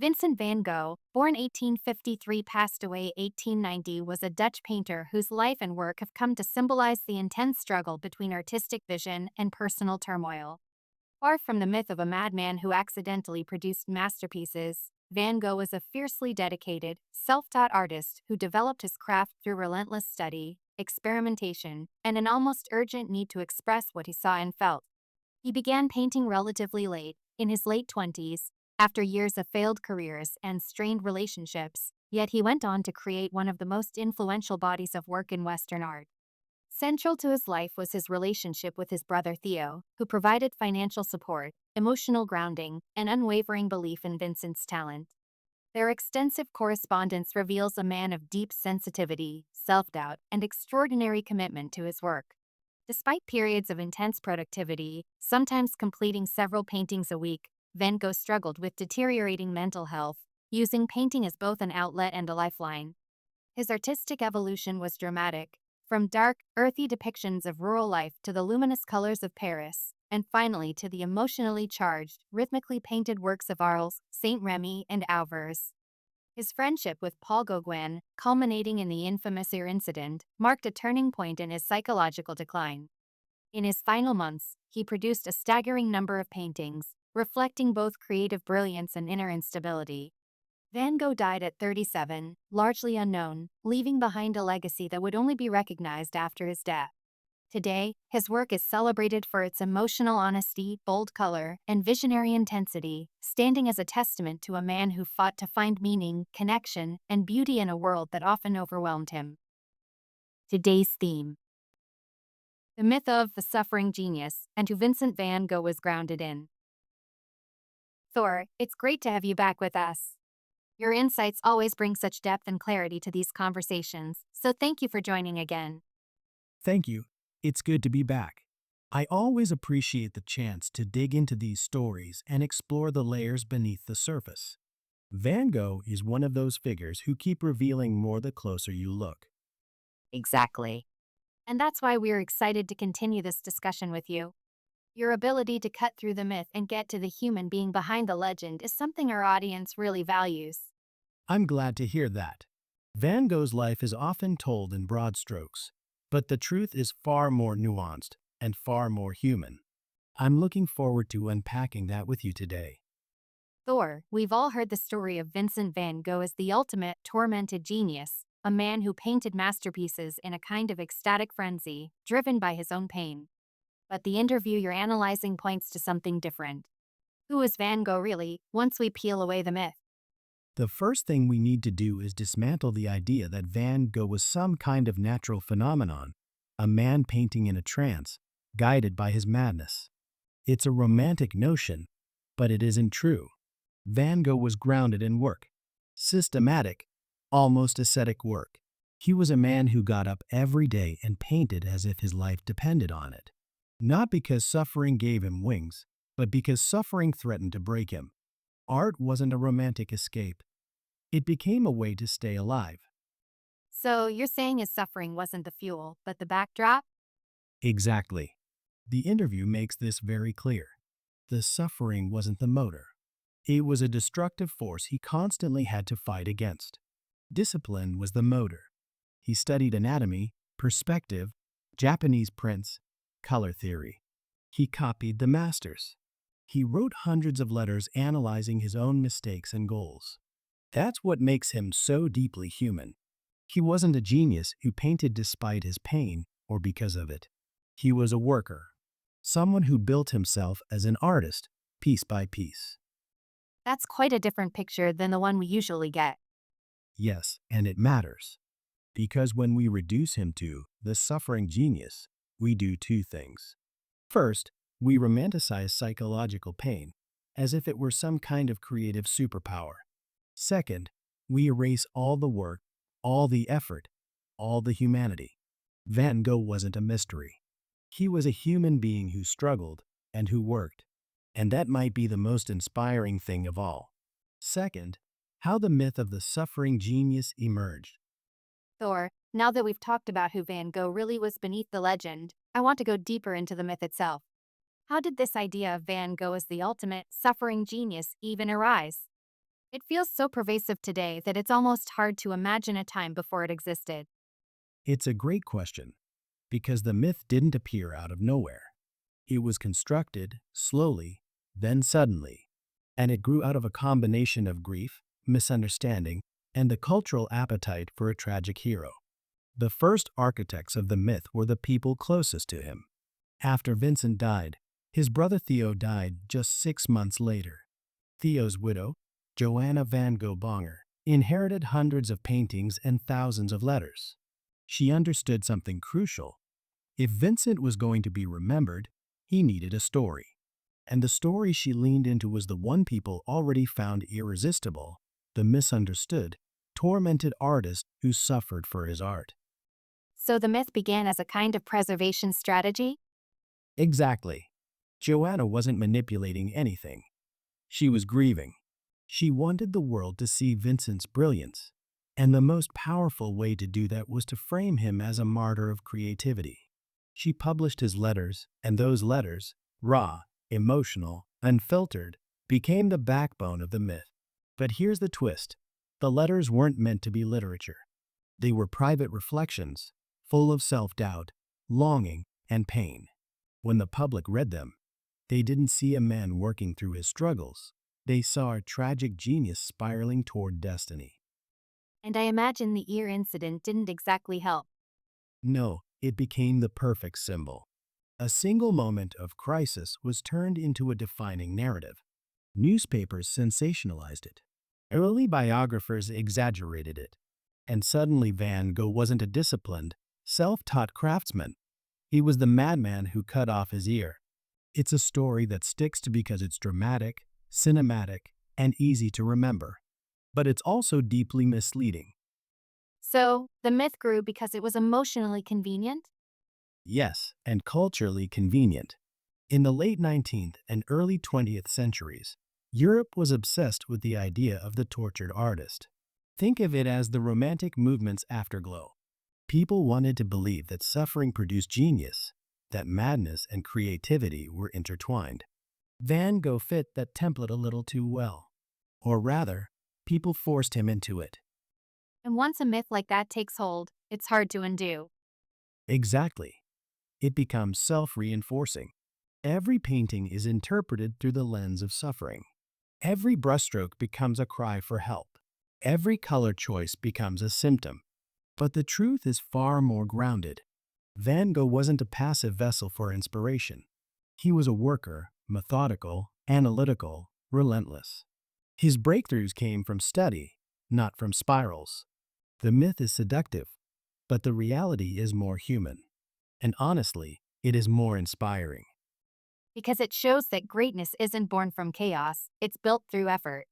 Vincent van Gogh, born 1853, passed away 1890, was a Dutch painter whose life and work have come to symbolize the intense struggle between artistic vision and personal turmoil. Far from the myth of a madman who accidentally produced masterpieces, Van Gogh was a fiercely dedicated, self-taught artist who developed his craft through relentless study, experimentation, and an almost urgent need to express what he saw and felt. He began painting relatively late, in his late 20s, after years of failed careers and strained relationships, yet he went on to create one of the most influential bodies of work in Western art. Central to his life was his relationship with his brother Theo, who provided financial support, emotional grounding, and unwavering belief in Vincent's talent. Their extensive correspondence reveals a man of deep sensitivity, self-doubt, and extraordinary commitment to his work. Despite periods of intense productivity, sometimes completing several paintings a week, Van Gogh struggled with deteriorating mental health, using painting as both an outlet and a lifeline. His artistic evolution was dramatic, from dark, earthy depictions of rural life to the luminous colors of Paris, and finally to the emotionally charged, rhythmically painted works of Arles, Saint Remy, and Auvers. His friendship with Paul Gauguin, culminating in the infamous Ear incident, marked a turning point in his psychological decline. In his final months, he produced a staggering number of paintings, reflecting both creative brilliance and inner instability. Van Gogh died at 37, largely unknown, leaving behind a legacy that would only be recognized after his death. Today, his work is celebrated for its emotional honesty, bold color, and visionary intensity, standing as a testament to a man who fought to find meaning, connection, and beauty in a world that often overwhelmed him. Today's theme: the myth of the suffering genius, and who Vincent van Gogh was grounded in. Thor, it's great to have you back with us. Your insights always bring such depth and clarity to these conversations, so thank you for joining again. Thank you. It's good to be back. I always appreciate the chance to dig into these stories and explore the layers beneath the surface. Van Gogh is one of those figures who keep revealing more the closer you look. Exactly. And that's why we're excited to continue this discussion with you. Your ability to cut through the myth and get to the human being behind the legend is something our audience really values. I'm glad to hear that. Van Gogh's life is often told in broad strokes, but the truth is far more nuanced and far more human. I'm looking forward to unpacking that with you today. Thor, we've all heard the story of Vincent van Gogh as the ultimate tormented genius, a man who painted masterpieces in a kind of ecstatic frenzy, driven by his own pain. But the interview you're analyzing points to something different. Who is Van Gogh really, once we peel away the myth? The first thing we need to do is dismantle the idea that Van Gogh was some kind of natural phenomenon, a man painting in a trance, guided by his madness. It's a romantic notion, but it isn't true. Van Gogh was grounded in work, systematic, almost ascetic work. He was a man who got up every day and painted as if his life depended on it. Not because suffering gave him wings, but because suffering threatened to break him. Art wasn't a romantic escape. It became a way to stay alive. So you're saying his suffering wasn't the fuel, but the backdrop? Exactly. The interview makes this very clear. The suffering wasn't the motor. It was a destructive force he constantly had to fight against. Discipline was the motor. He studied anatomy, perspective, Japanese prints, color theory. He copied the masters. He wrote hundreds of letters analyzing his own mistakes and goals. That's what makes him so deeply human. He wasn't a genius who painted despite his pain or because of it. He was a worker, someone who built himself as an artist, piece by piece. That's quite a different picture than the one we usually get. Yes, and it matters. Because when we reduce him to the suffering genius, we do two things. First, we romanticize psychological pain, as if it were some kind of creative superpower. Second, we erase all the work, all the effort, all the humanity. Van Gogh wasn't a mystery. He was a human being who struggled and who worked. And that might be the most inspiring thing of all. Second, how the myth of the suffering genius emerged. Thor, now that we've talked about who Van Gogh really was beneath the legend, I want to go deeper into the myth itself. How did this idea of Van Gogh as the ultimate suffering genius even arise? It feels so pervasive today that it's almost hard to imagine a time before it existed. It's a great question because the myth didn't appear out of nowhere. It was constructed slowly, then suddenly, and it grew out of a combination of grief, misunderstanding, and the cultural appetite for a tragic hero. The first architects of the myth were the people closest to him. After Vincent died, his brother Theo died just 6 months later. Theo's widow, Joanna van Gogh Bonger, inherited hundreds of paintings and thousands of letters. She understood something crucial. If Vincent was going to be remembered, he needed a story. And the story she leaned into was the one people already found irresistible: the misunderstood, tormented artist who suffered for his art. So the myth began as a kind of preservation strategy? Exactly. Joanna wasn't manipulating anything. She was grieving. She wanted the world to see Vincent's brilliance. And the most powerful way to do that was to frame him as a martyr of creativity. She published his letters, and those letters, raw, emotional, unfiltered, became the backbone of the myth. But here's the twist: the letters weren't meant to be literature. They were private reflections, full of self doubt, longing, and pain. When the public read them, they didn't see a man working through his struggles. They saw a tragic genius spiraling toward destiny. And I imagine the ear incident didn't exactly help. No, it became the perfect symbol. A single moment of crisis was turned into a defining narrative. Newspapers sensationalized it. Early biographers exaggerated it. And suddenly Van Gogh wasn't a disciplined, self-taught craftsman. He was the madman who cut off his ear. It's a story that sticks to because it's dramatic, cinematic, and easy to remember. But it's also deeply misleading. So the myth grew because it was emotionally convenient? Yes, and culturally convenient. In the late 19th and early 20th centuries, Europe was obsessed with the idea of the tortured artist. Think of it as the Romantic movement's afterglow. People wanted to believe that suffering produced genius, that madness and creativity were intertwined. Van Gogh fit that template a little too well. Or rather, people forced him into it. And once a myth like that takes hold, it's hard to undo. Exactly. It becomes self-reinforcing. Every painting is interpreted through the lens of suffering. Every brushstroke becomes a cry for help. Every color choice becomes a symptom. But the truth is far more grounded. Van Gogh wasn't a passive vessel for inspiration. He was a worker, methodical, analytical, relentless. His breakthroughs came from study, not from spirals. The myth is seductive, but the reality is more human. And honestly, it is more inspiring. Because it shows that greatness isn't born from chaos, it's built through effort.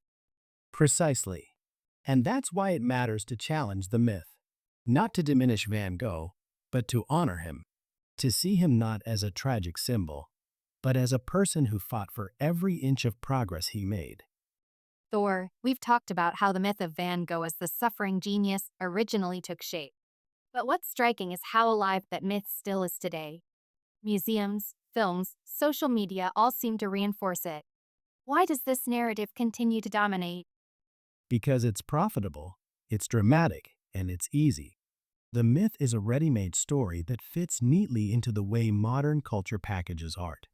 Precisely. And that's why it matters to challenge the myth. Not to diminish Van Gogh, but to honor him. To see him not as a tragic symbol, but as a person who fought for every inch of progress he made. Thor, we've talked about how the myth of Van Gogh as the suffering genius originally took shape. But what's striking is how alive that myth still is today. Museums, films, social media all seem to reinforce it. Why does this narrative continue to dominate? Because it's profitable, it's dramatic, and it's easy. The myth is a ready-made story that fits neatly into the way modern culture packages art.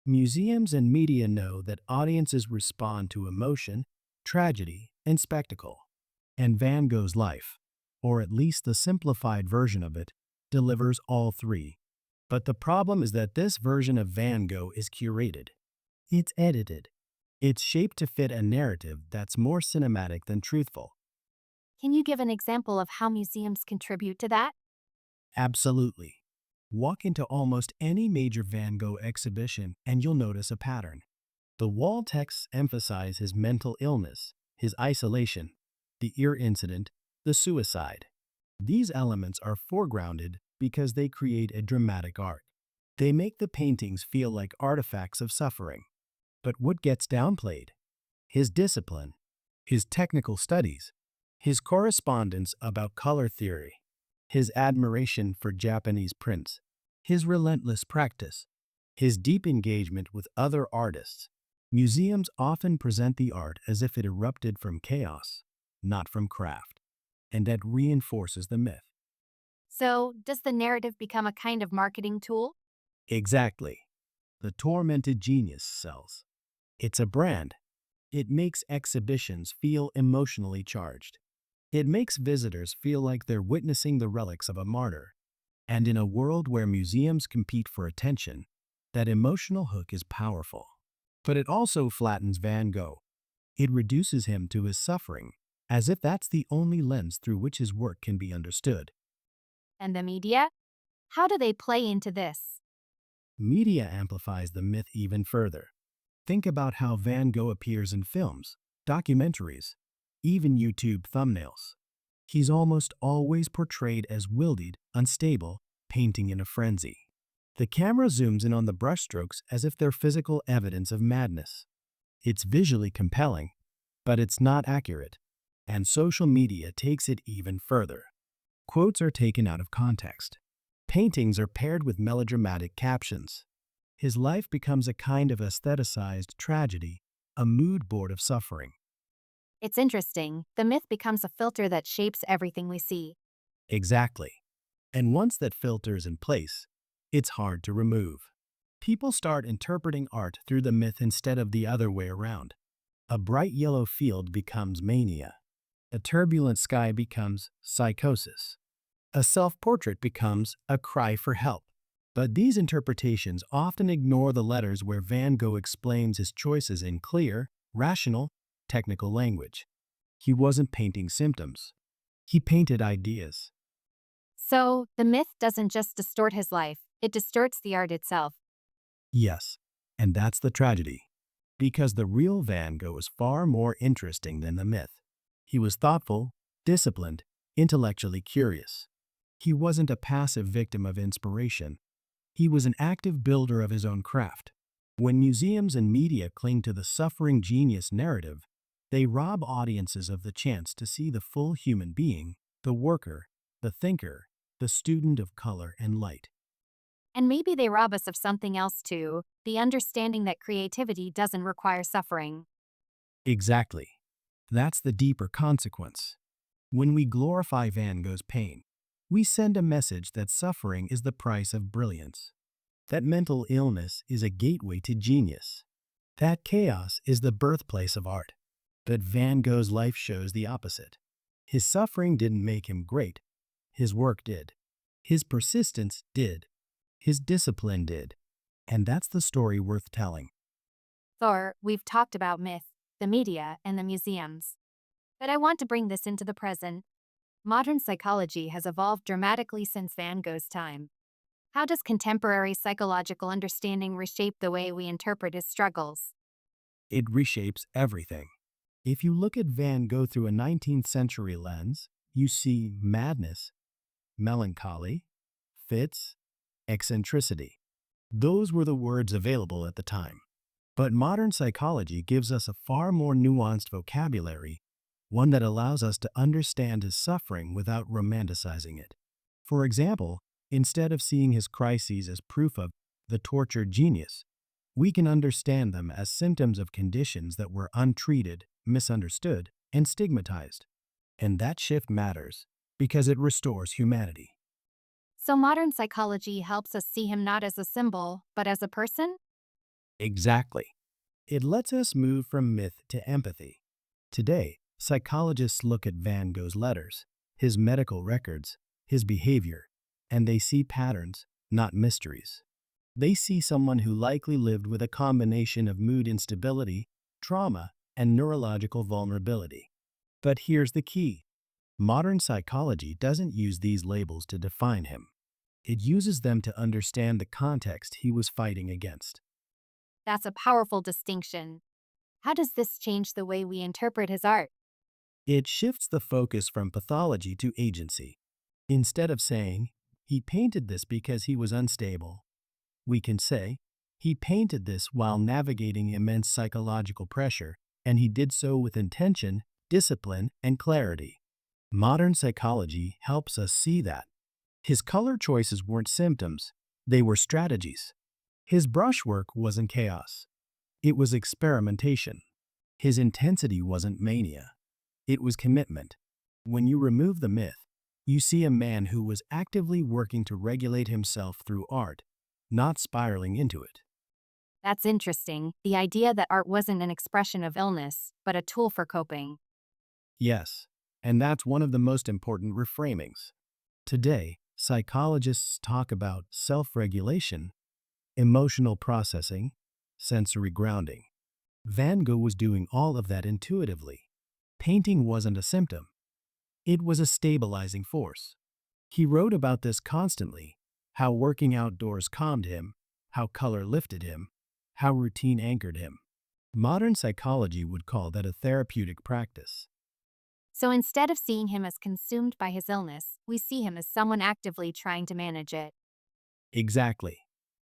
Museums and media know that audiences respond to emotion, tragedy, and spectacle. And Van Gogh's life, or at least the simplified version of it, delivers all three. But the problem is that this version of Van Gogh is curated. It's edited. It's shaped to fit a narrative that's more cinematic than truthful. Can you give an example of how museums contribute to that? Absolutely. Walk into almost any major Van Gogh exhibition and you'll notice a pattern. The wall texts emphasize his mental illness, his isolation, the ear incident, the suicide. These elements are foregrounded because they create a dramatic arc. They make the paintings feel like artifacts of suffering. But what gets downplayed? His discipline, his technical studies, his correspondence about color theory, his admiration for Japanese prints, his relentless practice, his deep engagement with other artists. Museums often present the art as if it erupted from chaos, not from craft, and that reinforces the myth. So, does the narrative become a kind of marketing tool? Exactly. The tormented genius sells. It's a brand. It makes exhibitions feel emotionally charged. It makes visitors feel like they're witnessing the relics of a martyr. And in a world where museums compete for attention, that emotional hook is powerful. But it also flattens Van Gogh. It reduces him to his suffering, as if that's the only lens through which his work can be understood. And the media? How do they play into this? Media amplifies the myth even further. Think about how Van Gogh appears in films, documentaries, even YouTube thumbnails. He's almost always portrayed as wilted, unstable, painting in a frenzy. The camera zooms in on the brushstrokes as if they're physical evidence of madness. It's visually compelling, but it's not accurate. And social media takes it even further. Quotes are taken out of context. Paintings are paired with melodramatic captions. His life becomes a kind of aestheticized tragedy, a mood board of suffering. It's interesting. The myth becomes a filter that shapes everything we see. Exactly. And once that filter is in place, it's hard to remove. People start interpreting art through the myth instead of the other way around. A bright yellow field becomes mania. A turbulent sky becomes psychosis. A self-portrait becomes a cry for help. But these interpretations often ignore the letters where Van Gogh explains his choices in clear, rational, technical language. He wasn't painting symptoms. He painted ideas. So, the myth doesn't just distort his life, it distorts the art itself. Yes, and that's the tragedy. Because the real Van Gogh is far more interesting than the myth. He was thoughtful, disciplined, intellectually curious. He wasn't a passive victim of inspiration. He was an active builder of his own craft. When museums and media cling to the suffering genius narrative, they rob audiences of the chance to see the full human being, the worker, the thinker, the student of color and light. And maybe they rob us of something else too, the understanding that creativity doesn't require suffering. Exactly. That's the deeper consequence. When we glorify Van Gogh's pain, we send a message that suffering is the price of brilliance, that mental illness is a gateway to genius, that chaos is the birthplace of art. But Van Gogh's life shows the opposite. His suffering didn't make him great. His work did. His persistence did. His discipline did. And that's the story worth telling. Thor, we've talked about myth, the media, and the museums. But I want to bring this into the present. Modern psychology has evolved dramatically since Van Gogh's time. How does contemporary psychological understanding reshape the way we interpret his struggles? It reshapes everything. If you look at Van Gogh through a 19th century lens, you see madness, melancholy, fits, eccentricity. Those were the words available at the time. But modern psychology gives us a far more nuanced vocabulary, one that allows us to understand his suffering without romanticizing it. For example, instead of seeing his crises as proof of the tortured genius, we can understand them as symptoms of conditions that were untreated, misunderstood, and stigmatized. And that shift matters because it restores humanity. So, modern psychology helps us see him not as a symbol, but as a person? Exactly. It lets us move from myth to empathy. Today, psychologists look at Van Gogh's letters, his medical records, his behavior, and they see patterns, not mysteries. They see someone who likely lived with a combination of mood instability, trauma, and neurological vulnerability. But here's the key. Modern psychology doesn't use these labels to define him. It uses them to understand the context he was fighting against. That's a powerful distinction. How does this change the way we interpret his art? It shifts the focus from pathology to agency. Instead of saying, he painted this because he was unstable, we can say, he painted this while navigating immense psychological pressure, and he did so with intention, discipline, and clarity. Modern psychology helps us see that. His color choices weren't symptoms, they were strategies. His brushwork wasn't chaos. It was experimentation. His intensity wasn't mania. It was commitment. When you remove the myth, you see a man who was actively working to regulate himself through art, not spiraling into it. That's interesting, the idea that art wasn't an expression of illness, but a tool for coping. Yes, and that's one of the most important reframings. Today, psychologists talk about self regulation, emotional processing, sensory grounding. Van Gogh was doing all of that intuitively. Painting wasn't a symptom, it was a stabilizing force. He wrote about this constantly, how working outdoors calmed him, how color lifted him, how routine anchored him. Modern psychology would call that a therapeutic practice. So instead of seeing him as consumed by his illness, we see him as someone actively trying to manage it. Exactly.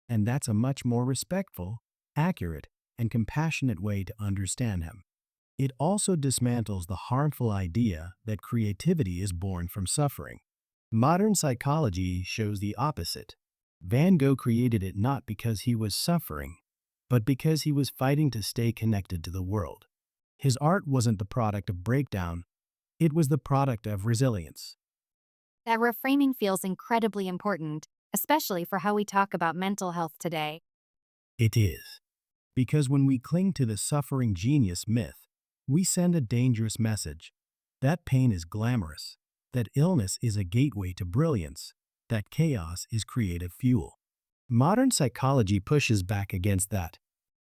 And that's a much more respectful, accurate, and compassionate way to understand him. It also dismantles the harmful idea that creativity is born from suffering. Modern psychology shows the opposite. Van Gogh created it not because he was suffering, but because he was fighting to stay connected to the world. His art wasn't the product of breakdown, it was the product of resilience. That reframing feels incredibly important, especially for how we talk about mental health today. It is. Because when we cling to the suffering genius myth, we send a dangerous message. That pain is glamorous, that illness is a gateway to brilliance, that chaos is creative fuel. Modern psychology pushes back against that.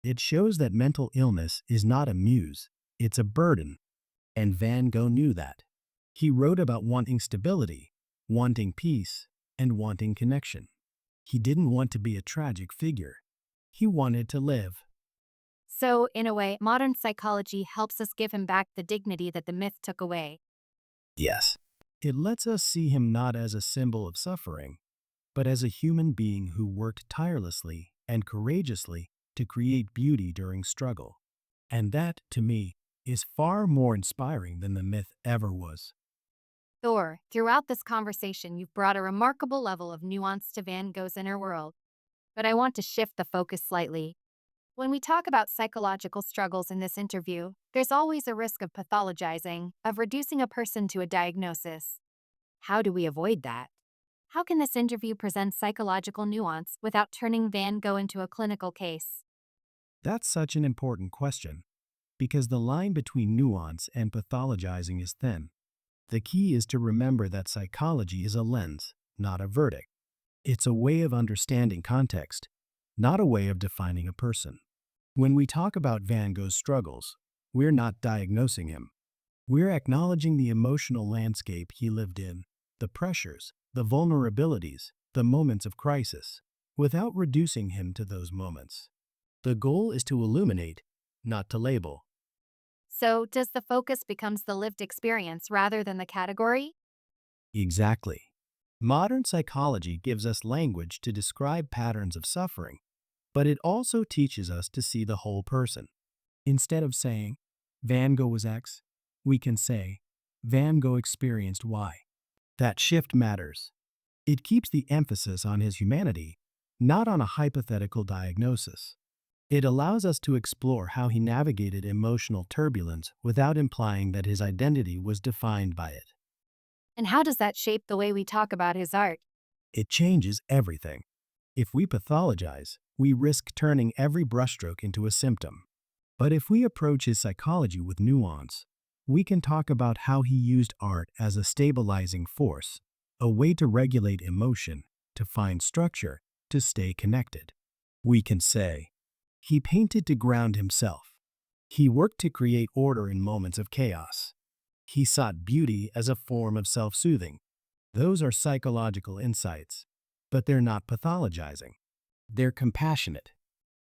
It shows that mental illness is not a muse, it's a burden, and Van Gogh knew that. He wrote about wanting stability, wanting peace, and wanting connection. He didn't want to be a tragic figure. He wanted to live. So, in a way, modern psychology helps us give him back the dignity that the myth took away. Yes. It lets us see him not as a symbol of suffering, but as a human being who worked tirelessly and courageously to create beauty during struggle. And that, to me, is far more inspiring than the myth ever was. Thor, throughout this conversation, you've brought a remarkable level of nuance to Van Gogh's inner world. But I want to shift the focus slightly. When we talk about psychological struggles in this interview, there's always a risk of pathologizing, of reducing a person to a diagnosis. How do we avoid that? How can this interview present psychological nuance without turning Van Gogh into a clinical case? That's such an important question, because the line between nuance and pathologizing is thin. The key is to remember that psychology is a lens, not a verdict. It's a way of understanding context, not a way of defining a person. When we talk about Van Gogh's struggles, we're not diagnosing him. We're acknowledging the emotional landscape he lived in, the pressures, the vulnerabilities, the moments of crisis, without reducing him to those moments. The goal is to illuminate, not to label. So, does the focus becomes the lived experience rather than the category? Exactly. Modern psychology gives us language to describe patterns of suffering, but it also teaches us to see the whole person. Instead of saying, Van Gogh was X, we can say, Van Gogh experienced Y. That shift matters. It keeps the emphasis on his humanity, not on a hypothetical diagnosis. It allows us to explore how he navigated emotional turbulence without implying that his identity was defined by it. And how does that shape the way we talk about his art? It changes everything. If we pathologize, we risk turning every brushstroke into a symptom. But if we approach his psychology with nuance, we can talk about how he used art as a stabilizing force, a way to regulate emotion, to find structure, to stay connected. We can say, he painted to ground himself. He worked to create order in moments of chaos. He sought beauty as a form of self-soothing. Those are psychological insights, but they're not pathologizing. They're compassionate.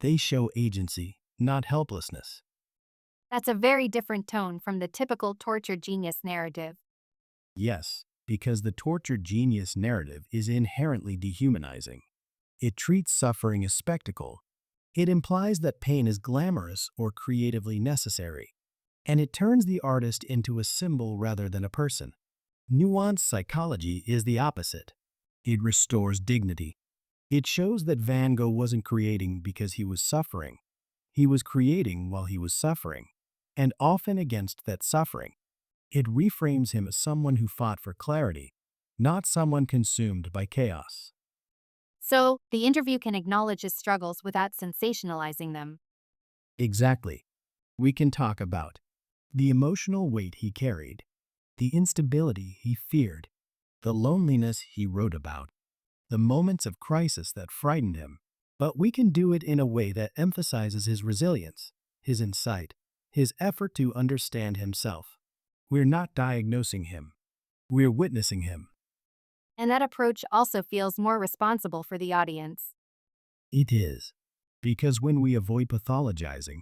They show agency, not helplessness. That's a very different tone from the typical tortured genius narrative. Yes, because the tortured genius narrative is inherently dehumanizing. It treats suffering as spectacle. It implies that pain is glamorous or creatively necessary. And it turns the artist into a symbol rather than a person. Nuanced psychology is the opposite. It restores dignity. It shows that Van Gogh wasn't creating because he was suffering. He was creating while he was suffering, and often against that suffering. It reframes him as someone who fought for clarity, not someone consumed by chaos. So, the interview can acknowledge his struggles without sensationalizing them. Exactly. We can talk about the emotional weight he carried, the instability he feared, the loneliness he wrote about, the moments of crisis that frightened him. But we can do it in a way that emphasizes his resilience, his insight, his effort to understand himself. We're not diagnosing him, we're witnessing him. And that approach also feels more responsible for the audience. It is. Because when we avoid pathologizing,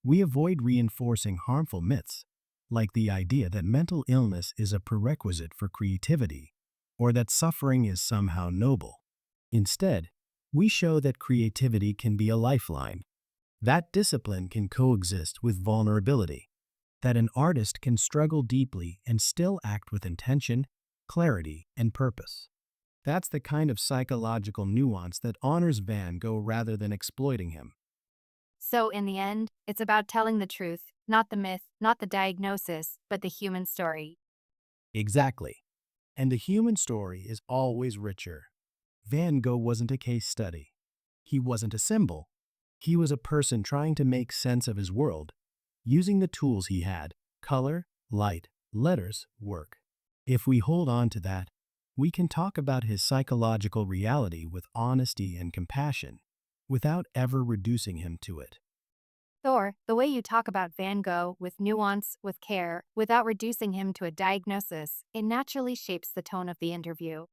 we avoid reinforcing harmful myths, like the idea that mental illness is a prerequisite for creativity, or that suffering is somehow noble. Instead, we show that creativity can be a lifeline, that discipline can coexist with vulnerability, that an artist can struggle deeply and still act with intention, clarity, and purpose. That's the kind of psychological nuance that honors Van Gogh rather than exploiting him. So, in the end, it's about telling the truth, not the myth, not the diagnosis, but the human story. Exactly. And the human story is always richer. Van Gogh wasn't a case study. He wasn't a symbol. He was a person trying to make sense of his world, using the tools he had: color, light, letters, work. If we hold on to that, we can talk about his psychological reality with honesty and compassion, without ever reducing him to it. Thor, the way you talk about Van Gogh with nuance, with care, without reducing him to a diagnosis, it naturally shapes the tone of the interview.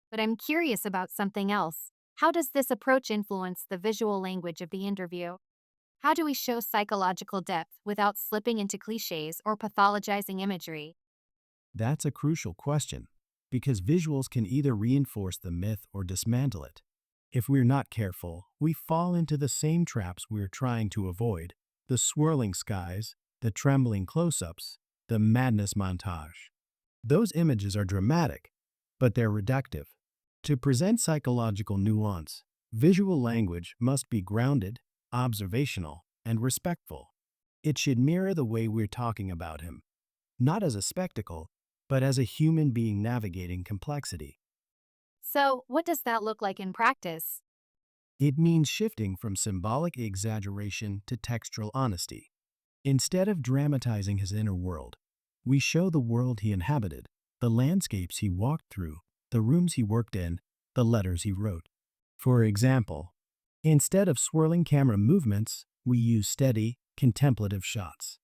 But I'm curious about something else. How does this approach influence the visual language of the interview? How do we show psychological depth without slipping into cliches or pathologizing imagery? That's a crucial question, because visuals can either reinforce the myth or dismantle it. If we're not careful, we fall into the same traps we're trying to avoid: the swirling skies, the trembling close ups, the madness montage. Those images are dramatic, but they're reductive. To present psychological nuance, visual language must be grounded, observational, and respectful. It should mirror the way we're talking about him, not as a spectacle, but as a human being navigating complexity. So, what does that look like in practice? It means shifting from symbolic exaggeration to textural honesty. Instead of dramatizing his inner world, we show the world he inhabited, the landscapes he walked through, the rooms he worked in, the letters he wrote. For example, instead of swirling camera movements, we use steady, contemplative shots.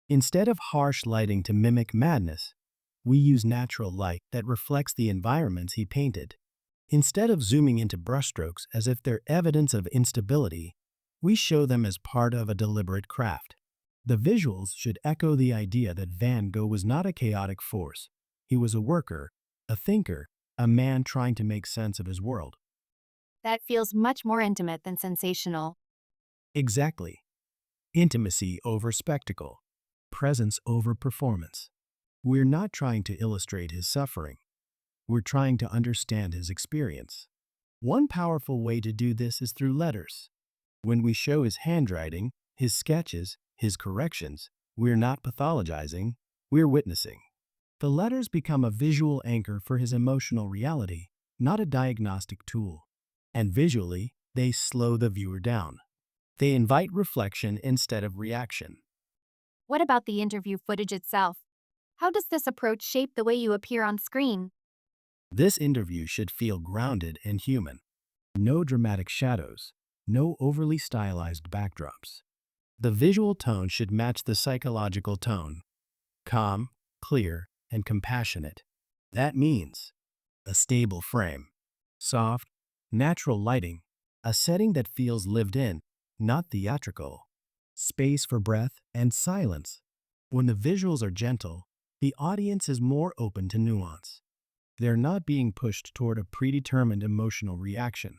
Instead of harsh lighting to mimic madness, we use natural light that reflects the environments he painted. Instead of zooming into brushstrokes as if they're evidence of instability, we show them as part of a deliberate craft. The visuals should echo the idea that Van Gogh was not a chaotic force. He was a worker, a thinker, a man trying to make sense of his world. That feels much more intimate than sensational. Exactly. Intimacy over spectacle, presence over performance. We're not trying to illustrate his suffering. We're trying to understand his experience. One powerful way to do this is through letters. When we show his handwriting, his sketches, his corrections, we're not pathologizing, we're witnessing. The letters become a visual anchor for his emotional reality, not a diagnostic tool. And visually, they slow the viewer down. They invite reflection instead of reaction. What about the interview footage itself? How does this approach shape the way you appear on screen? This interview should feel grounded and human. No dramatic shadows, no overly stylized backdrops. The visual tone should match the psychological tone: calm, clear, and compassionate. That means a stable frame, soft, natural lighting, a setting that feels lived in, not theatrical, space for breath and silence. When the visuals are gentle, the audience is more open to nuance. They're not being pushed toward a predetermined emotional reaction.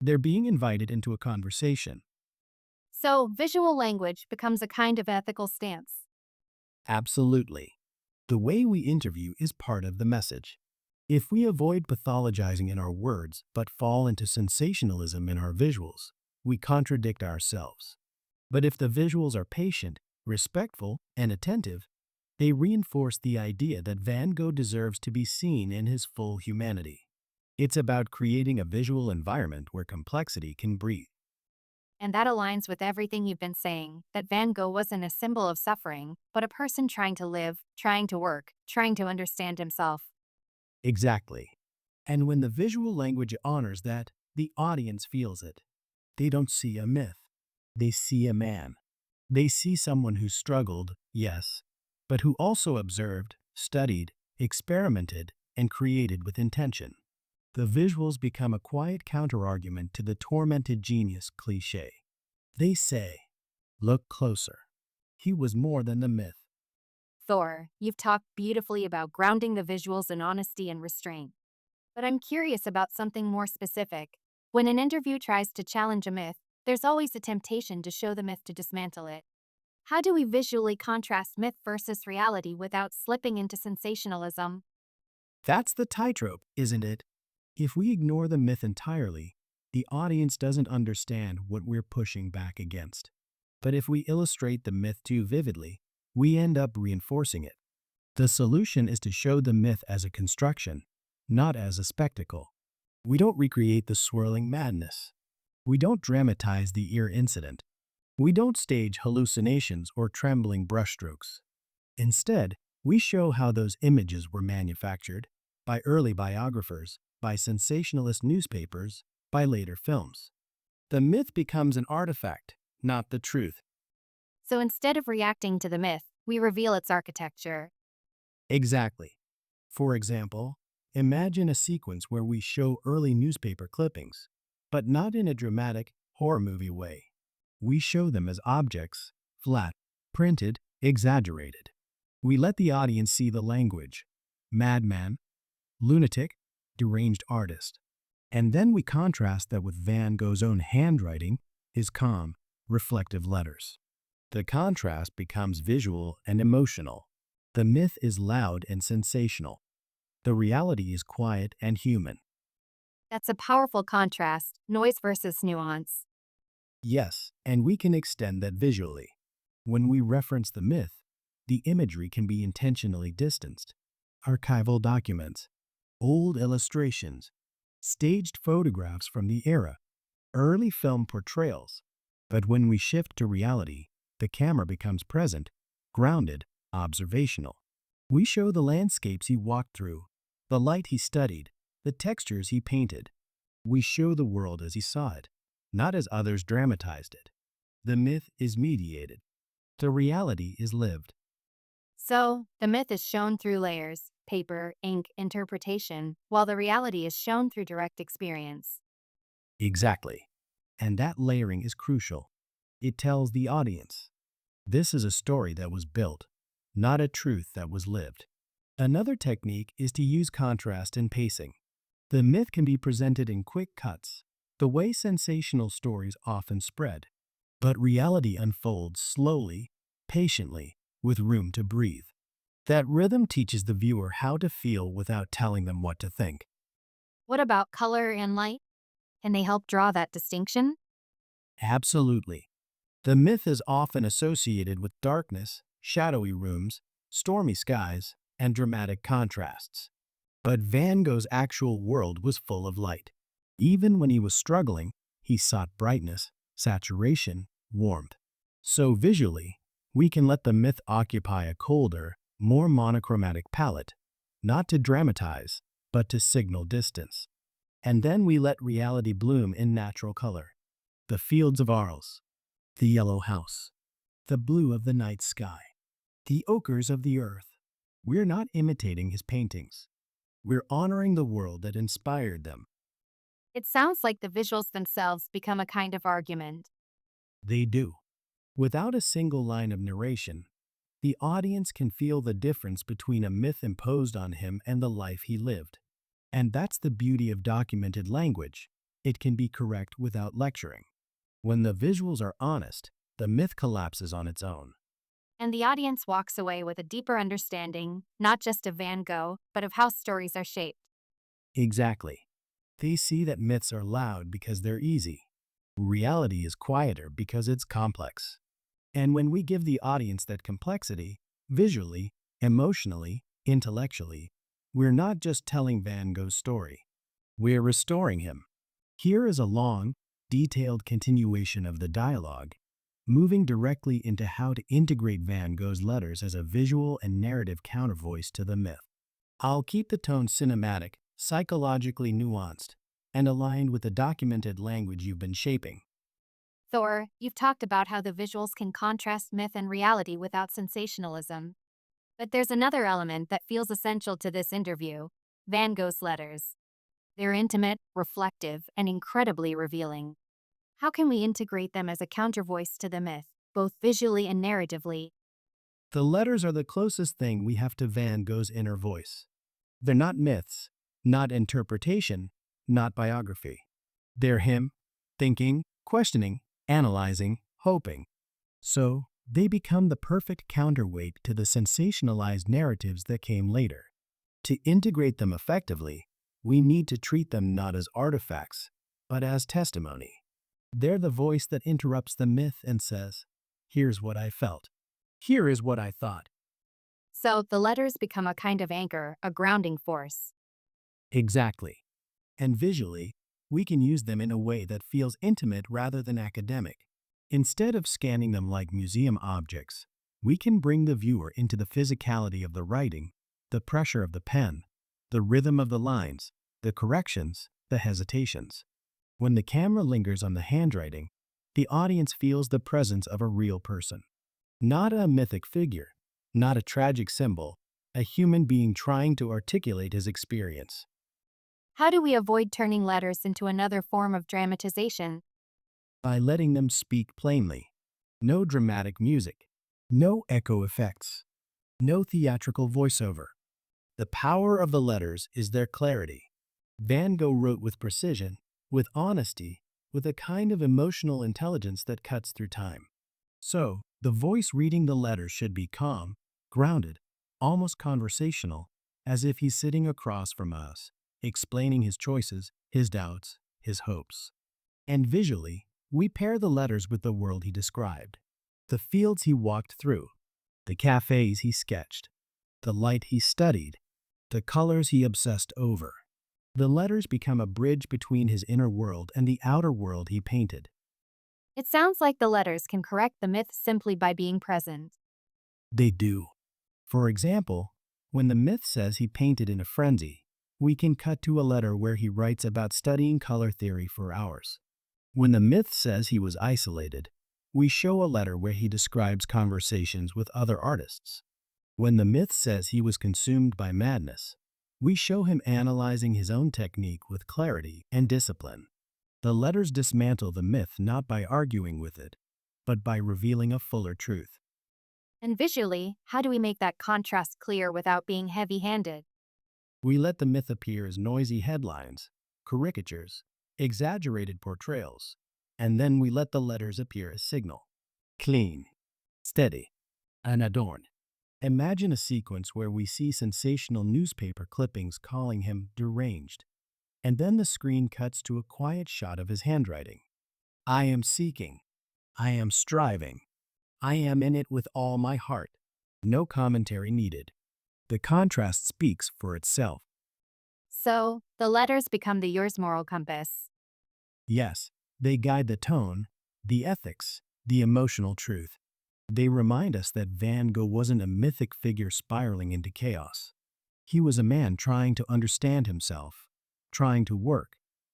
They're being invited into a conversation. So, visual language becomes a kind of ethical stance. Absolutely. The way we interview is part of the message. If we avoid pathologizing in our words but fall into sensationalism in our visuals, we contradict ourselves. But if the visuals are patient, respectful, and attentive, they reinforce the idea that Van Gogh deserves to be seen in his full humanity. It's about creating a visual environment where complexity can breathe. And that aligns with everything you've been saying, that Van Gogh wasn't a symbol of suffering, but a person trying to live, trying to work, trying to understand himself. Exactly. And when the visual language honors that, the audience feels it. They don't see a myth. They see a man. They see someone who struggled, yes, but who also observed, studied, experimented, and created with intention. The visuals become a quiet counterargument to the tormented genius cliché. They say, look closer. He was more than the myth. Thor, you've talked beautifully about grounding the visuals in honesty and restraint. But I'm curious about something more specific. When an interview tries to challenge a myth, there's always a temptation to show the myth to dismantle it. How do we visually contrast myth versus reality without slipping into sensationalism? That's the tightrope, isn't it? If we ignore the myth entirely, the audience doesn't understand what we're pushing back against. But if we illustrate the myth too vividly, we end up reinforcing it. The solution is to show the myth as a construction, not as a spectacle. We don't recreate the swirling madness. We don't dramatize the ear incident. We don't stage hallucinations or trembling brushstrokes. Instead, we show how those images were manufactured by early biographers, by sensationalist newspapers, by later films. The myth becomes an artifact, not the truth. So instead of reacting to the myth, we reveal its architecture. Exactly. For example, imagine a sequence where we show early newspaper clippings, but not in a dramatic horror movie way. We show them as objects, flat, printed, exaggerated. We let the audience see the language madman, lunatic, deranged artist. And then we contrast that with Van Gogh's own handwriting, his calm, reflective letters. The contrast becomes visual and emotional. The myth is loud and sensational. The reality is quiet and human. That's a powerful contrast, noise versus nuance. Yes, and we can extend that visually. When we reference the myth, the imagery can be intentionally distanced. Archival documents, old illustrations, staged photographs from the era, early film portrayals. But when we shift to reality, the camera becomes present, grounded, observational. We show the landscapes he walked through, the light he studied, the textures he painted. We show the world as he saw it, not as others dramatized it. The myth is mediated. The reality is lived. So, the myth is shown through layers paper, ink, interpretation, while the reality is shown through direct experience. Exactly. And that layering is crucial. It tells the audience, this is a story that was built, not a truth that was lived. Another technique is to use contrast and pacing. The myth can be presented in quick cuts, the way sensational stories often spread. But reality unfolds slowly, patiently, with room to breathe. That rhythm teaches the viewer how to feel without telling them what to think. What about color and light? Can they help draw that distinction? Absolutely. The myth is often associated with darkness, shadowy rooms, stormy skies, and dramatic contrasts. But Van Gogh's actual world was full of light. Even when he was struggling, he sought brightness, saturation, warmth. So visually, we can let the myth occupy a colder, more monochromatic palette, not to dramatize, but to signal distance. And then we let reality bloom in natural color. The fields of Arles, the yellow house, the blue of the night sky, the ochres of the earth. We're not imitating his paintings. We're honoring the world that inspired them. It sounds like the visuals themselves become a kind of argument. They do. Without a single line of narration, the audience can feel the difference between a myth imposed on him and the life he lived. And that's the beauty of documented language. It can be correct without lecturing. When the visuals are honest, the myth collapses on its own. And the audience walks away with a deeper understanding, not just of Van Gogh, but of how stories are shaped. Exactly. They see that myths are loud because they're easy. Reality is quieter because it's complex. And when we give the audience that complexity, visually, emotionally, intellectually, we're not just telling Van Gogh's story, we're restoring him. Here is a long, detailed continuation of the dialogue, moving directly into how to integrate Van Gogh's letters as a visual and narrative countervoice to the myth. I'll keep the tone cinematic, psychologically nuanced, and aligned with the documented language you've been shaping. Thor, you've talked about how the visuals can contrast myth and reality without sensationalism. But there's another element that feels essential to this interview: Van Gogh's letters. They're intimate, reflective, and incredibly revealing. How can we integrate them as a countervoice to the myth, both visually and narratively? The letters are the closest thing we have to Van Gogh's inner voice. They're not myths, not interpretation, not biography. They're him, thinking, questioning, analyzing, hoping. So, they become the perfect counterweight to the sensationalized narratives that came later. To integrate them effectively, we need to treat them not as artifacts, but as testimony. They're the voice that interrupts the myth and says, "Here's what I felt. Here is what I thought." So the letters become a kind of anchor, a grounding force. Exactly. And visually, we can use them in a way that feels intimate rather than academic. Instead of scanning them like museum objects, we can bring the viewer into the physicality of the writing, the pressure of the pen, the rhythm of the lines, the corrections, the hesitations. When the camera lingers on the handwriting, the audience feels the presence of a real person. Not a mythic figure, not a tragic symbol, a human being trying to articulate his experience. How do we avoid turning letters into another form of dramatization? By letting them speak plainly. No dramatic music, no echo effects, no theatrical voiceover. The power of the letters is their clarity. Van Gogh wrote with precision, with honesty, with a kind of emotional intelligence that cuts through time. So, the voice reading the letters should be calm, grounded, almost conversational, as if he's sitting across from us, explaining his choices, his doubts, his hopes. And visually, we pair the letters with the world he described, the fields he walked through, the cafes he sketched, the light he studied, the colors he obsessed over. The letters become a bridge between his inner world and the outer world he painted. It sounds like the letters can correct the myth simply by being present. They do. For example, when the myth says he painted in a frenzy, we can cut to a letter where he writes about studying color theory for hours. When the myth says he was isolated, we show a letter where he describes conversations with other artists. When the myth says he was consumed by madness, we show him analyzing his own technique with clarity and discipline. The letters dismantle the myth not by arguing with it, but by revealing a fuller truth. And visually, how do we make that contrast clear without being heavy handed? We let the myth appear as noisy headlines, caricatures, exaggerated portrayals, and then we let the letters appear as signal. Clean, steady, unadorned. Imagine a sequence where we see sensational newspaper clippings calling him deranged, and then the screen cuts to a quiet shot of his handwriting. "I am seeking. I am striving. I am in it with all my heart." No commentary needed. The contrast speaks for itself. So, the letters become the yours moral compass. Yes, they guide the tone, the ethics, the emotional truth. They remind us that Van Gogh wasn't a mythic figure spiraling into chaos. He was a man trying to understand himself, trying to work,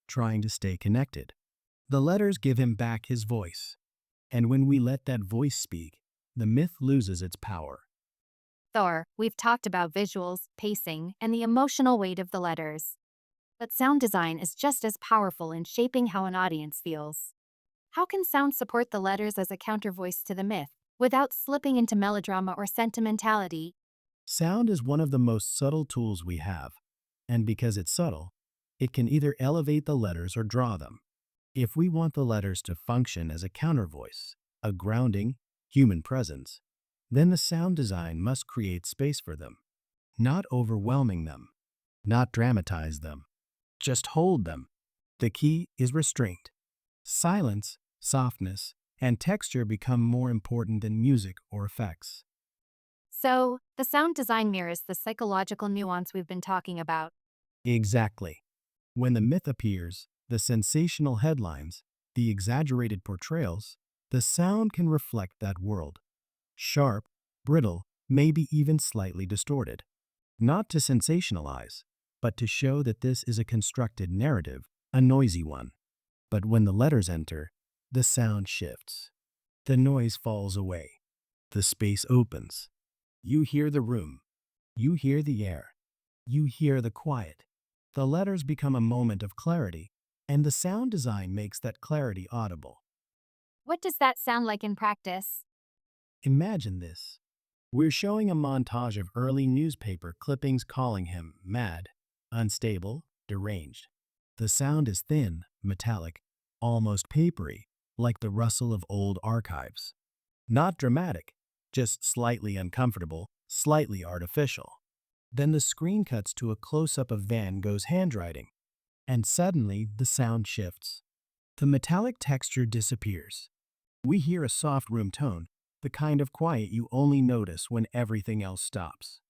trying to stay connected. The letters give him back his voice. And when we let that voice speak, the myth loses its power. Thor, we've talked about visuals, pacing, and the emotional weight of the letters. But sound design is just as powerful in shaping how an audience feels. How can sound support the letters as a countervoice to the myth, without slipping into melodrama or sentimentality? Sound is one of the most subtle tools we have, and because it's subtle, it can either elevate the letters or draw them. If we want the letters to function as a countervoice, a grounding, human presence, then the sound design must create space for them, not overwhelming them, not dramatize them, just hold them. The key is restraint. Silence, softness, and texture become more important than music or effects. So, the sound design mirrors the psychological nuance we've been talking about. Exactly. When the myth appears, the sensational headlines, the exaggerated portrayals, the sound can reflect that world. Sharp, brittle, maybe even slightly distorted. Not to sensationalize, but to show that this is a constructed narrative, a noisy one. But when the letters enter, the sound shifts. The noise falls away. The space opens. You hear the room. You hear the air. You hear the quiet. The letters become a moment of clarity, and the sound design makes that clarity audible. What does that sound like in practice? Imagine this. We're showing a montage of early newspaper clippings calling him mad, unstable, deranged. The sound is thin, metallic, almost papery, like the rustle of old archives. Not dramatic, just slightly uncomfortable, slightly artificial. Then the screen cuts to a close-up of Van Gogh's handwriting, and suddenly the sound shifts. The metallic texture disappears. We hear a soft room tone, the kind of quiet you only notice when everything else stops.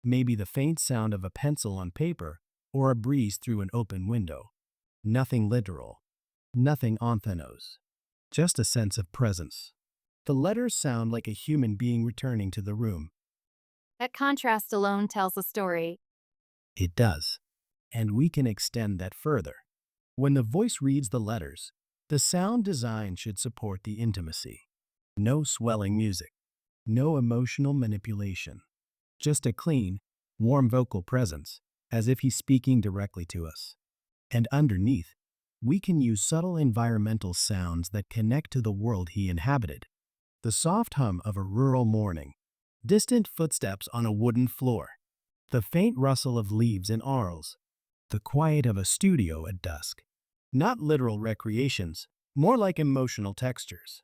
Maybe the faint sound of a pencil on paper or a breeze through an open window. Nothing literal, nothing onthanos, just a sense of presence. The letters sound like a human being returning to the room. That contrast alone tells a story. It does. And we can extend that further. When the voice reads the letters, the sound design should support the intimacy. No swelling music, no emotional manipulation, just a clean, warm vocal presence, as if he's speaking directly to us. And underneath, we can use subtle environmental sounds that connect to the world he inhabited. The soft hum of a rural morning, distant footsteps on a wooden floor, the faint rustle of leaves in Arles, the quiet of a studio at dusk. Not literal recreations, more like emotional textures.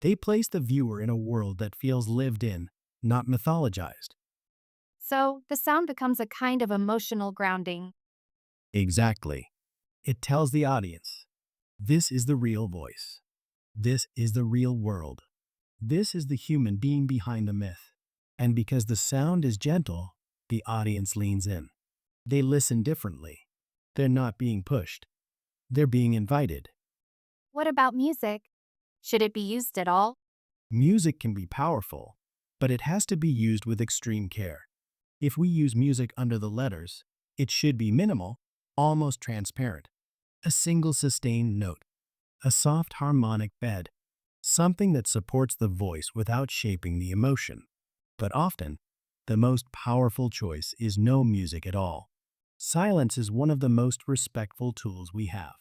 They place the viewer in a world that feels lived in, not mythologized. So, the sound becomes a kind of emotional grounding. Exactly. It tells the audience, this is the real voice. This is the real world. This is the human being behind the myth. And because the sound is gentle, the audience leans in. They listen differently. They're not being pushed. They're being invited. What about music? Should it be used at all? Music can be powerful, but it has to be used with extreme care. If we use music under the letters, it should be minimal, almost transparent. A single sustained note, a soft harmonic bed, something that supports the voice without shaping the emotion. But often, the most powerful choice is no music at all. Silence is one of the most respectful tools we have.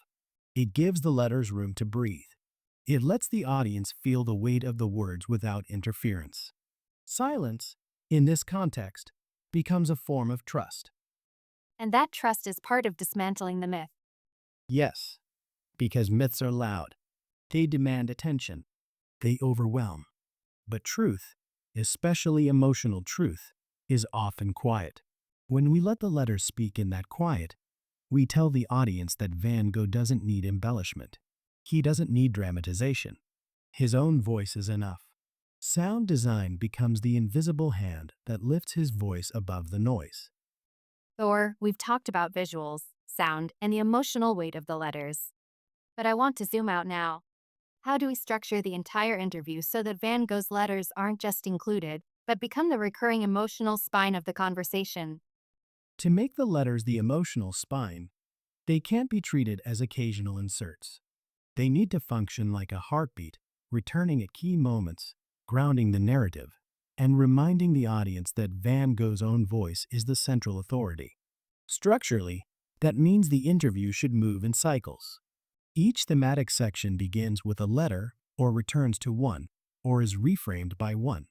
It gives the letters room to breathe. It lets the audience feel the weight of the words without interference. Silence, in this context, becomes a form of trust. And that trust is part of dismantling the myth. Yes, because myths are loud. They demand attention. They overwhelm. But truth, especially emotional truth, is often quiet. When we let the letters speak in that quiet, we tell the audience that Van Gogh doesn't need embellishment. He doesn't need dramatization. His own voice is enough. Sound design becomes the invisible hand that lifts his voice above the noise. Or, we've talked about visuals, sound, and the emotional weight of the letters. But I want to zoom out now. How do we structure the entire interview so that Van Gogh's letters aren't just included, but become the recurring emotional spine of the conversation? To make the letters the emotional spine, they can't be treated as occasional inserts. They need to function like a heartbeat, returning at key moments, grounding the narrative, and reminding the audience that Van Gogh's own voice is the central authority. Structurally, that means the interview should move in cycles. Each thematic section begins with a letter, or returns to one, or is reframed by one.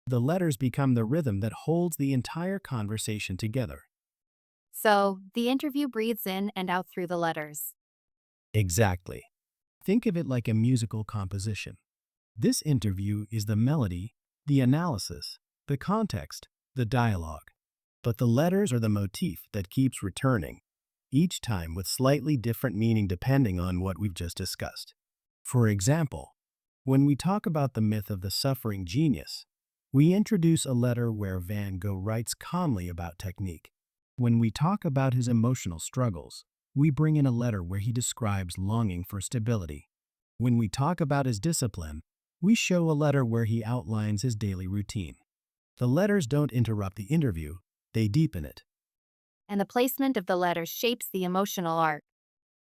The letters become the rhythm that holds the entire conversation together. So, the interview breathes in and out through the letters. Exactly. Think of it like a musical composition. This interview is the melody, the analysis, the context, the dialogue. But the letters are the motif that keeps returning, each time with slightly different meaning depending on what we've just discussed. For example, when we talk about the myth of the suffering genius, we introduce a letter where Van Gogh writes calmly about technique. When we talk about his emotional struggles, we bring in a letter where he describes longing for stability. When we talk about his discipline, we show a letter where he outlines his daily routine. The letters don't interrupt the interview, they deepen it. And the placement of the letters shapes the emotional arc.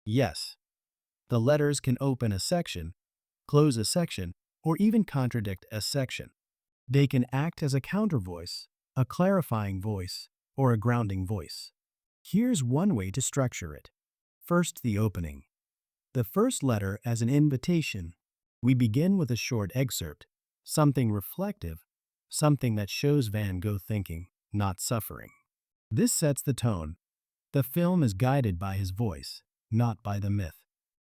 Yes, the letters can open a section, close a section, or even contradict a section. They can act as a counter voice, a clarifying voice, or a grounding voice. Here's one way to structure it. First, the opening. The first letter as an invitation. We begin with a short excerpt, something reflective, something that shows Van Gogh thinking, not suffering. This sets the tone. The film is guided by his voice, not by the myth.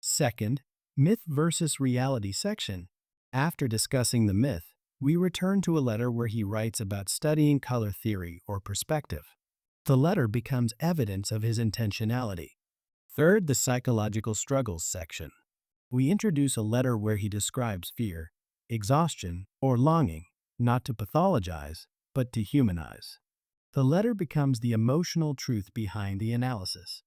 Second, myth versus reality section. After discussing the myth, we return to a letter where he writes about studying color theory or perspective. The letter becomes evidence of his intentionality. Third, the psychological struggles section. We introduce a letter where he describes fear, exhaustion, or longing, not to pathologize, but to humanize. The letter becomes the emotional truth behind the analysis.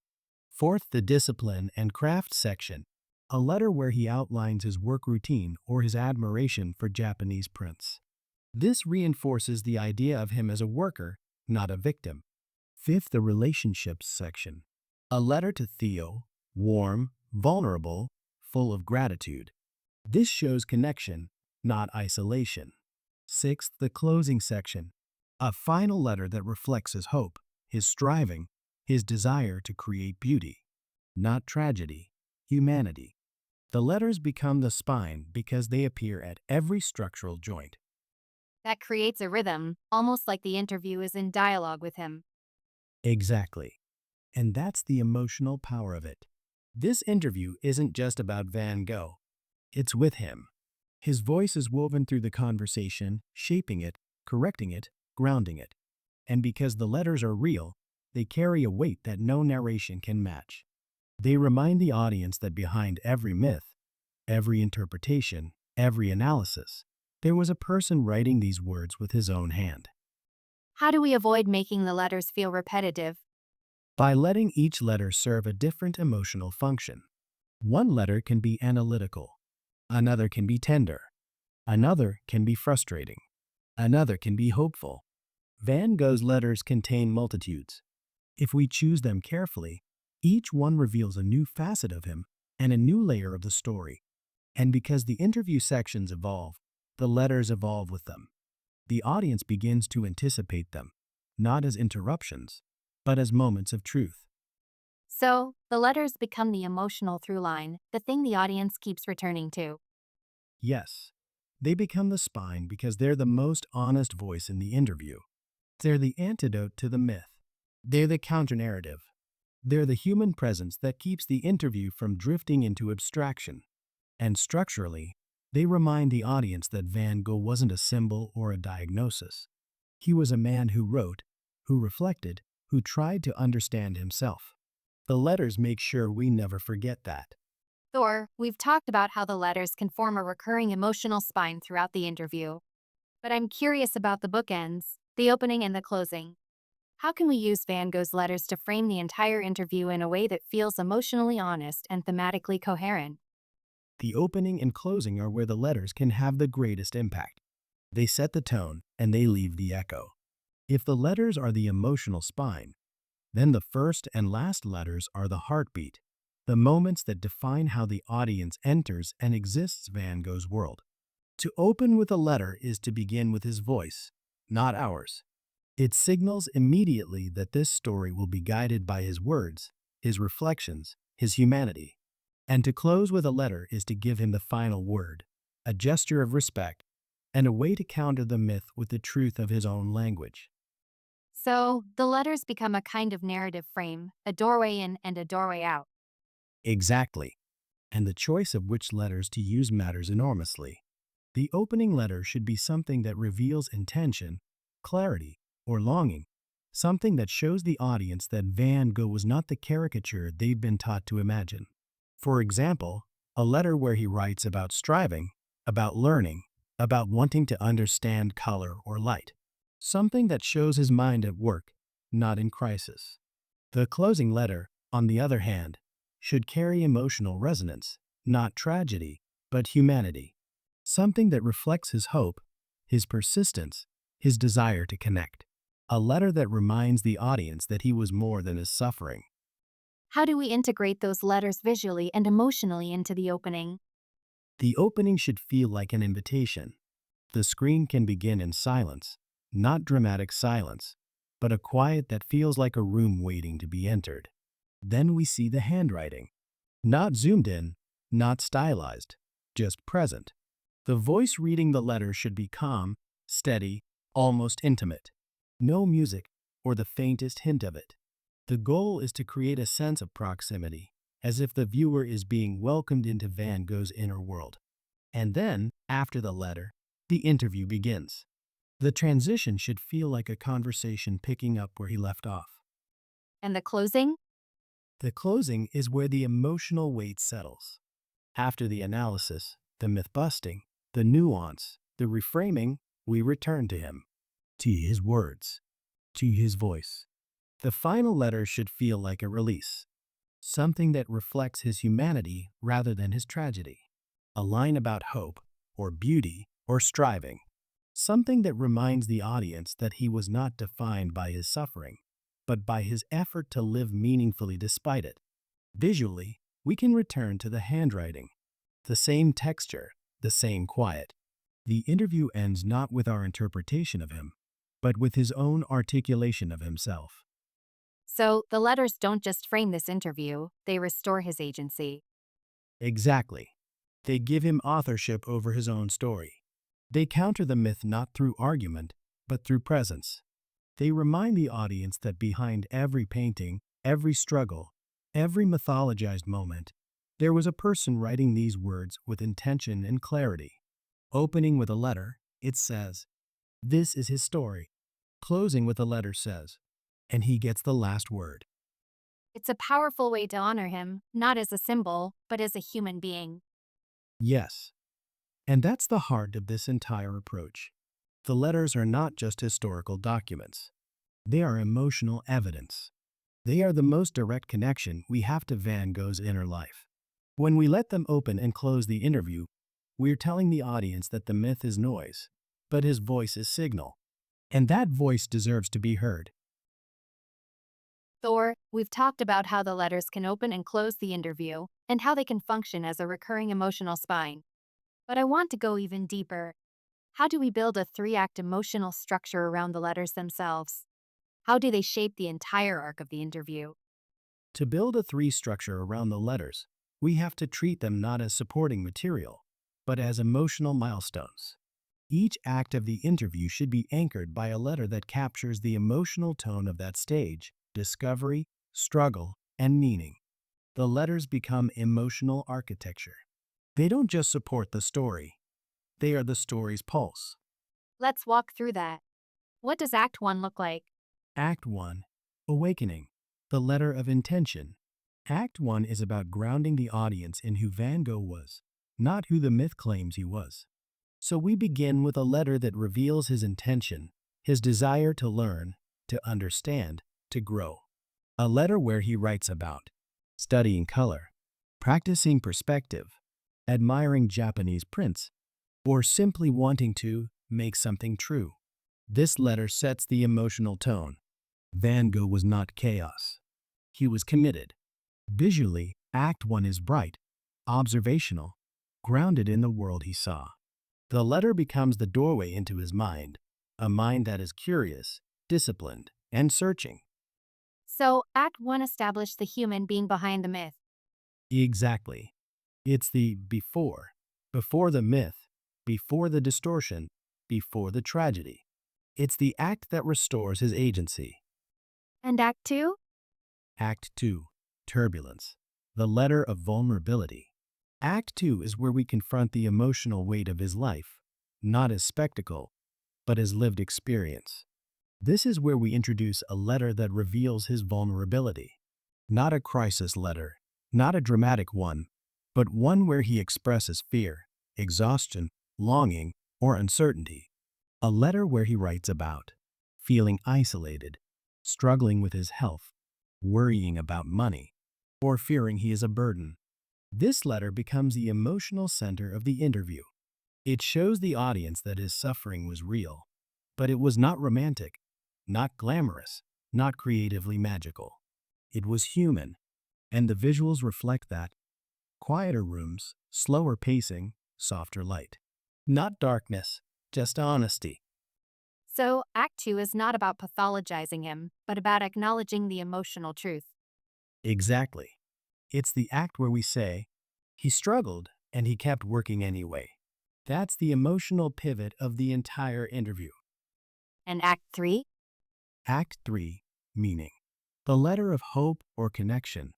Fourth, the discipline and craft section. A letter where he outlines his work routine or his admiration for Japanese prints. This reinforces the idea of him as a worker, not a victim. Fifth, the relationships section. A letter to Theo, warm, vulnerable, full of gratitude. This shows connection, not isolation. Sixth, the closing section. A final letter that reflects his hope, his striving, his desire to create beauty, not tragedy, humanity. The letters become the spine because they appear at every structural joint. That creates a rhythm, almost like the interview is in dialogue with him. Exactly. And that's the emotional power of it. This interview isn't just about Van Gogh. It's with him. His voice is woven through the conversation, shaping it, correcting it, grounding it. And because the letters are real, they carry a weight that no narration can match. They remind the audience that behind every myth, every interpretation, every analysis, there was a person writing these words with his own hand. How do we avoid making the letters feel repetitive? By letting each letter serve a different emotional function. One letter can be analytical, another can be tender, another can be frustrating, another can be hopeful. Van Gogh's letters contain multitudes. If we choose them carefully, each one reveals a new facet of him and a new layer of the story. And because the interview sections evolve, the letters evolve with them. The audience begins to anticipate them, not as interruptions, but as moments of truth. So, the letters become the emotional through line, the thing the audience keeps returning to. Yes, they become the spine because they're the most honest voice in the interview. They're the antidote to the myth. They're the counter-narrative. They're the human presence that keeps the interview from drifting into abstraction. And structurally, they remind the audience that Van Gogh wasn't a symbol or a diagnosis. He was a man who wrote, who reflected, who tried to understand himself. The letters make sure we never forget that. Thor, we've talked about how the letters can form a recurring emotional spine throughout the interview. But I'm curious about the bookends, the opening and the closing. How can we use Van Gogh's letters to frame the entire interview in a way that feels emotionally honest and thematically coherent? The opening and closing are where the letters can have the greatest impact. They set the tone and they leave the echo. If the letters are the emotional spine, then the first and last letters are the heartbeat, the moments that define how the audience enters and exists Van Gogh's world. To open with a letter is to begin with his voice, not ours. It signals immediately that this story will be guided by his words, his reflections, his humanity. And to close with a letter is to give him the final word, a gesture of respect, and a way to counter the myth with the truth of his own language. So, the letters become a kind of narrative frame, a doorway in and a doorway out. Exactly. And the choice of which letters to use matters enormously. The opening letter should be something that reveals intention, clarity, or longing, something that shows the audience that Van Gogh was not the caricature they've been taught to imagine. For example, A letter where he writes about striving, about learning, about wanting to understand color or light. Something that shows his mind at work, not in crisis. The closing letter, on the other hand, should carry emotional resonance, not tragedy, but humanity. Something that reflects his hope, his persistence, his desire to connect. A letter that reminds the audience that he was more than his suffering. How do we integrate those letters visually and emotionally into the opening? The opening should feel like an invitation. The screen can begin in silence, not dramatic silence, but a quiet that feels like a room waiting to be entered. Then we see the handwriting. Not zoomed in, not stylized, just present. The voice reading the letter should be calm, steady, almost intimate. No music or the faintest hint of it. The goal is to create a sense of proximity, as if the viewer is being welcomed into Van Gogh's inner world. And then, after the letter, the interview begins. The transition should feel like a conversation picking up where he left off. And the closing? The closing is where the emotional weight settles. After the analysis, the myth-busting, the nuance, the reframing, we return to him, to his words, to his voice. The final letter should feel like a release, something that reflects his humanity rather than his tragedy. A line about hope, or beauty, or striving. Something that reminds the audience that he was not defined by his suffering, but by his effort to live meaningfully despite it. Visually, we can return to the handwriting. The same texture, the same quiet. The interview ends not with our interpretation of him, but with his own articulation of himself. So, the letters don't just frame this interview, they restore his agency. Exactly. They give him authorship over his own story. They counter the myth not through argument, but through presence. They remind the audience that behind every painting, every struggle, every mythologized moment, there was a person writing these words with intention and clarity. Opening with a letter, it says, "This is his story." Closing with a letter says, "And he gets the last word." It's a powerful way to honor him, not as a symbol, but as a human being. Yes. And that's the heart of this entire approach. The letters are not just historical documents. They are emotional evidence. They are the most direct connection we have to Van Gogh's inner life. When we let them open and close the interview, we're telling the audience that the myth is noise, but his voice is signal. And that voice deserves to be heard. Thor, we've talked about how the letters can open and close the interview, and how they can function as a recurring emotional spine. But I want to go even deeper. How do we build a three-act emotional structure around the letters themselves? How do they shape the entire arc of the interview? To build a three structure around the letters, we have to treat them not as supporting material, but as emotional milestones. Each act of the interview should be anchored by a letter that captures the emotional tone of that stage, discovery, struggle, and meaning. The letters become emotional architecture. They don't just support the story, they are the story's pulse. Let's walk through that. What does Act 1 look like? Act 1, Awakening, the letter of intention. Act 1 is about grounding the audience in who Van Gogh was, not who the myth claims he was. So we begin with a letter that reveals his intention, his desire to learn, to understand, to grow. A letter where he writes about studying color, practicing perspective, admiring Japanese prints, or simply wanting to make something true. This letter sets the emotional tone. Van Gogh was not chaos. He was committed. Visually, Act 1 is bright, observational, grounded in the world he saw. The letter becomes the doorway into his mind, a mind that is curious, disciplined, and searching. So, Act 1 established the human being behind the myth. Exactly. It's the before the myth, before the distortion, before the tragedy. It's the act that restores his agency. And Act 2? Act 2, Turbulence, the letter of vulnerability. Act 2 is where we confront the emotional weight of his life, not as spectacle, but as lived experience. This is where we introduce a letter that reveals his vulnerability. Not a crisis letter, not a dramatic one, but one where he expresses fear, exhaustion, longing, or uncertainty. A letter where he writes about feeling isolated, struggling with his health, worrying about money, or fearing he is a burden. This letter becomes the emotional center of the interview. It shows the audience that his suffering was real, but it was not romantic, not glamorous, not creatively magical. It was human, and the visuals reflect that. Quieter rooms, slower pacing, softer light. Not darkness, just honesty. So, Act 2 is not about pathologizing him, but about acknowledging the emotional truth. Exactly. It's the act where we say, he struggled and he kept working anyway. That's the emotional pivot of the entire interview. And Act 3? Act 3, meaning. The letter of hope or connection.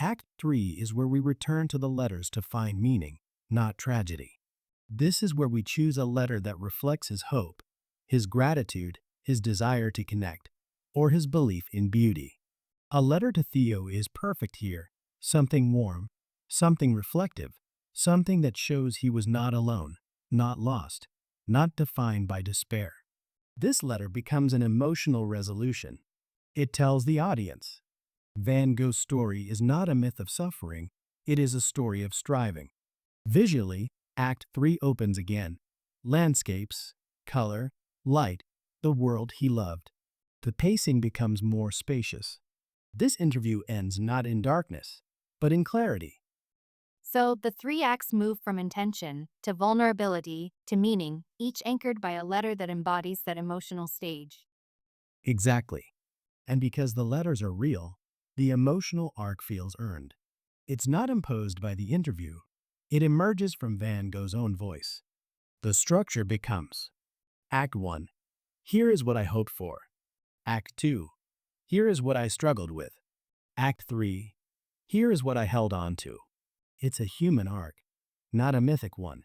Act 3 is where we return to the letters to find meaning, not tragedy. This is where we choose a letter that reflects his hope, his gratitude, his desire to connect, or his belief in beauty. A letter to Theo is perfect here, something warm, something reflective, something that shows he was not alone, not lost, not defined by despair. This letter becomes an emotional resolution. It tells the audience Van Gogh's story is not a myth of suffering, it is a story of striving. Visually, Act 3 opens again. Landscapes, color, light, the world he loved. The pacing becomes more spacious. This interview ends not in darkness, but in clarity. So, the three acts move from intention to vulnerability to meaning, each anchored by a letter that embodies that emotional stage. Exactly. And because the letters are real, the emotional arc feels earned. It's not imposed by the interview, it emerges from Van Gogh's own voice. The structure becomes Act 1. Here is what I hoped for. Act 2. Here is what I struggled with. Act 3. Here is what I held on to. It's a human arc, not a mythic one.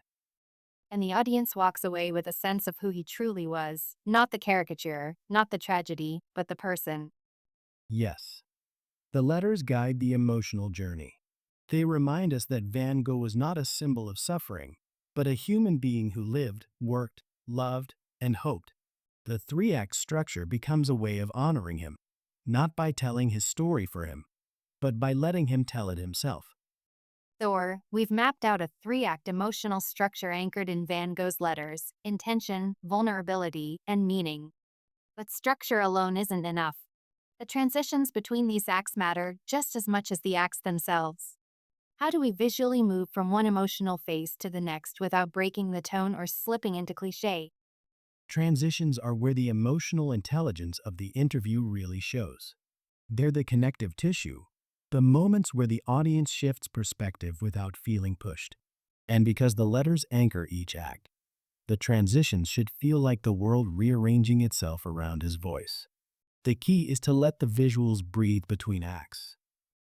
And the audience walks away with a sense of who he truly was, not the caricature, not the tragedy, but the person. Yes, the letters guide the emotional journey. They remind us that Van Gogh was not a symbol of suffering, but a human being who lived, worked, loved, and hoped. The three-act structure becomes a way of honoring him, not by telling his story for him, but by letting him tell it himself. Or, we've mapped out a three-act emotional structure anchored in Van Gogh's letters: intention, vulnerability, and meaning. But structure alone isn't enough. The transitions between these acts matter just as much as the acts themselves. How do we visually move from one emotional phase to the next without breaking the tone or slipping into cliché? Transitions are where the emotional intelligence of the interview really shows. They're the connective tissue, the moments where the audience shifts perspective without feeling pushed. And because the letters anchor each act, the transitions should feel like the world rearranging itself around his voice. The key is to let the visuals breathe between acts.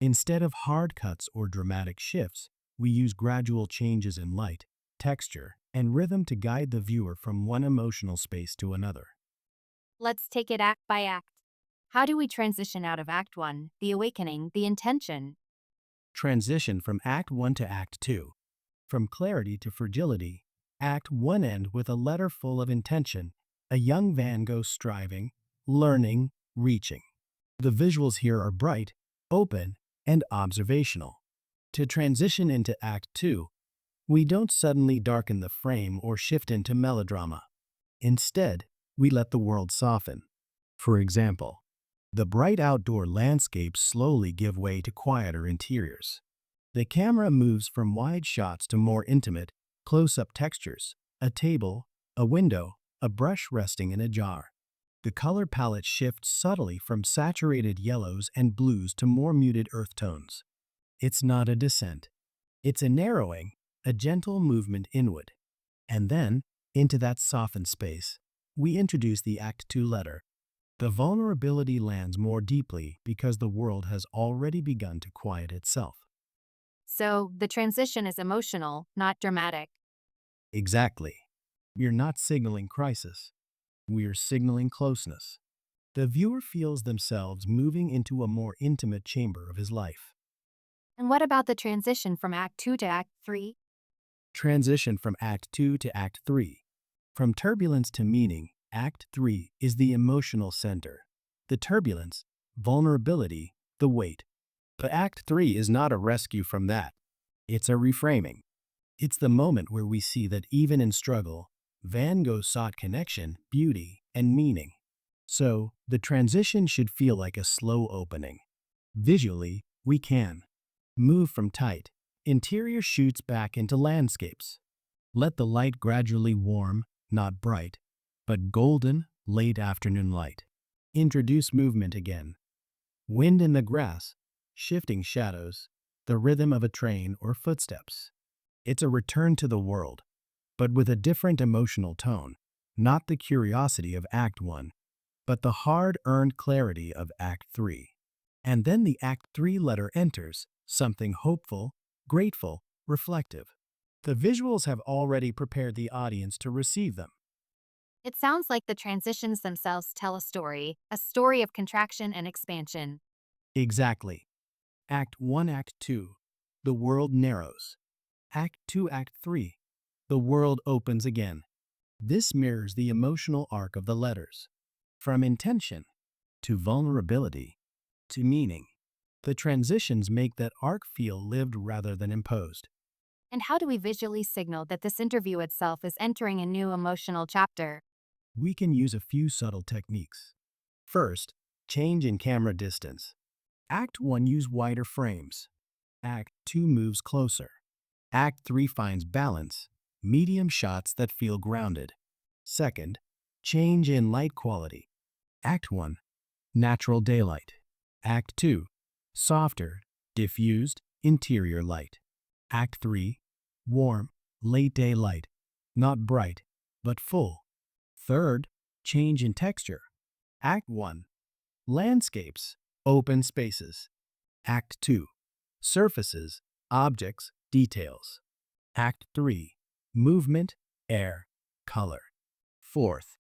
Instead of hard cuts or dramatic shifts, we use gradual changes in light, texture, and rhythm to guide the viewer from one emotional space to another. Let's take it act by act. How do we transition out of Act 1, the awakening, the intention? Transition from Act 1 to Act 2. From clarity to fragility, Act 1 end with a letter full of intention, a young Van Gogh striving, learning, reaching. The visuals here are bright, open, and observational. To transition into Act 2, we don't suddenly darken the frame or shift into melodrama. Instead, we let the world soften. For example, the bright outdoor landscapes slowly give way to quieter interiors. The camera moves from wide shots to more intimate, close-up textures, a table, a window, a brush resting in a jar. The color palette shifts subtly from saturated yellows and blues to more muted earth tones. It's not a descent. It's a narrowing, a gentle movement inward. And then, into that softened space, we introduce the Act 2 letter. The vulnerability lands more deeply because the world has already begun to quiet itself. So, the transition is emotional, not dramatic. Exactly. We're not signaling crisis. We're signaling closeness. The viewer feels themselves moving into a more intimate chamber of his life. And what about the transition from Act 2 to Act 3? Transition from Act 2 to Act 3. From turbulence to meaning, Act 3 is the emotional center. The turbulence, vulnerability, the weight. But Act 3 is not a rescue from that. It's a reframing. It's the moment where we see that even in struggle, Van Gogh sought connection, beauty, and meaning. So, the transition should feel like a slow opening. Visually, we can move from tight, interior shoots back into landscapes. Let the light gradually warm, not bright, but golden, late afternoon light. Introduce movement again. Wind in the grass, shifting shadows, the rhythm of a train or footsteps. It's a return to the world, but with a different emotional tone, not the curiosity of Act 1, but the hard-earned clarity of Act 3. And then the Act 3 letter enters, something hopeful, grateful, reflective. The visuals have already prepared the audience to receive them. It sounds like the transitions themselves tell a story of contraction and expansion. Exactly. Act 1, Act 2, the world narrows. Act 2, Act 3, the world opens again. This mirrors the emotional arc of the letters. From intention to vulnerability to meaning. The transitions make that arc feel lived rather than imposed. And how do we visually signal that this interview itself is entering a new emotional chapter? We can use a few subtle techniques. First, change in camera distance. Act 1 use wider frames. Act 2 moves closer. Act 3 finds balance, medium shots that feel grounded. Second, change in light quality. Act 1, natural daylight. Act 2, softer, diffused, interior light. Act 3, warm, late day light, not bright, but full. Third, change in texture. Act 1, landscapes, open spaces. Act 2, surfaces, objects, details. Act 3, movement, air, color. Fourth,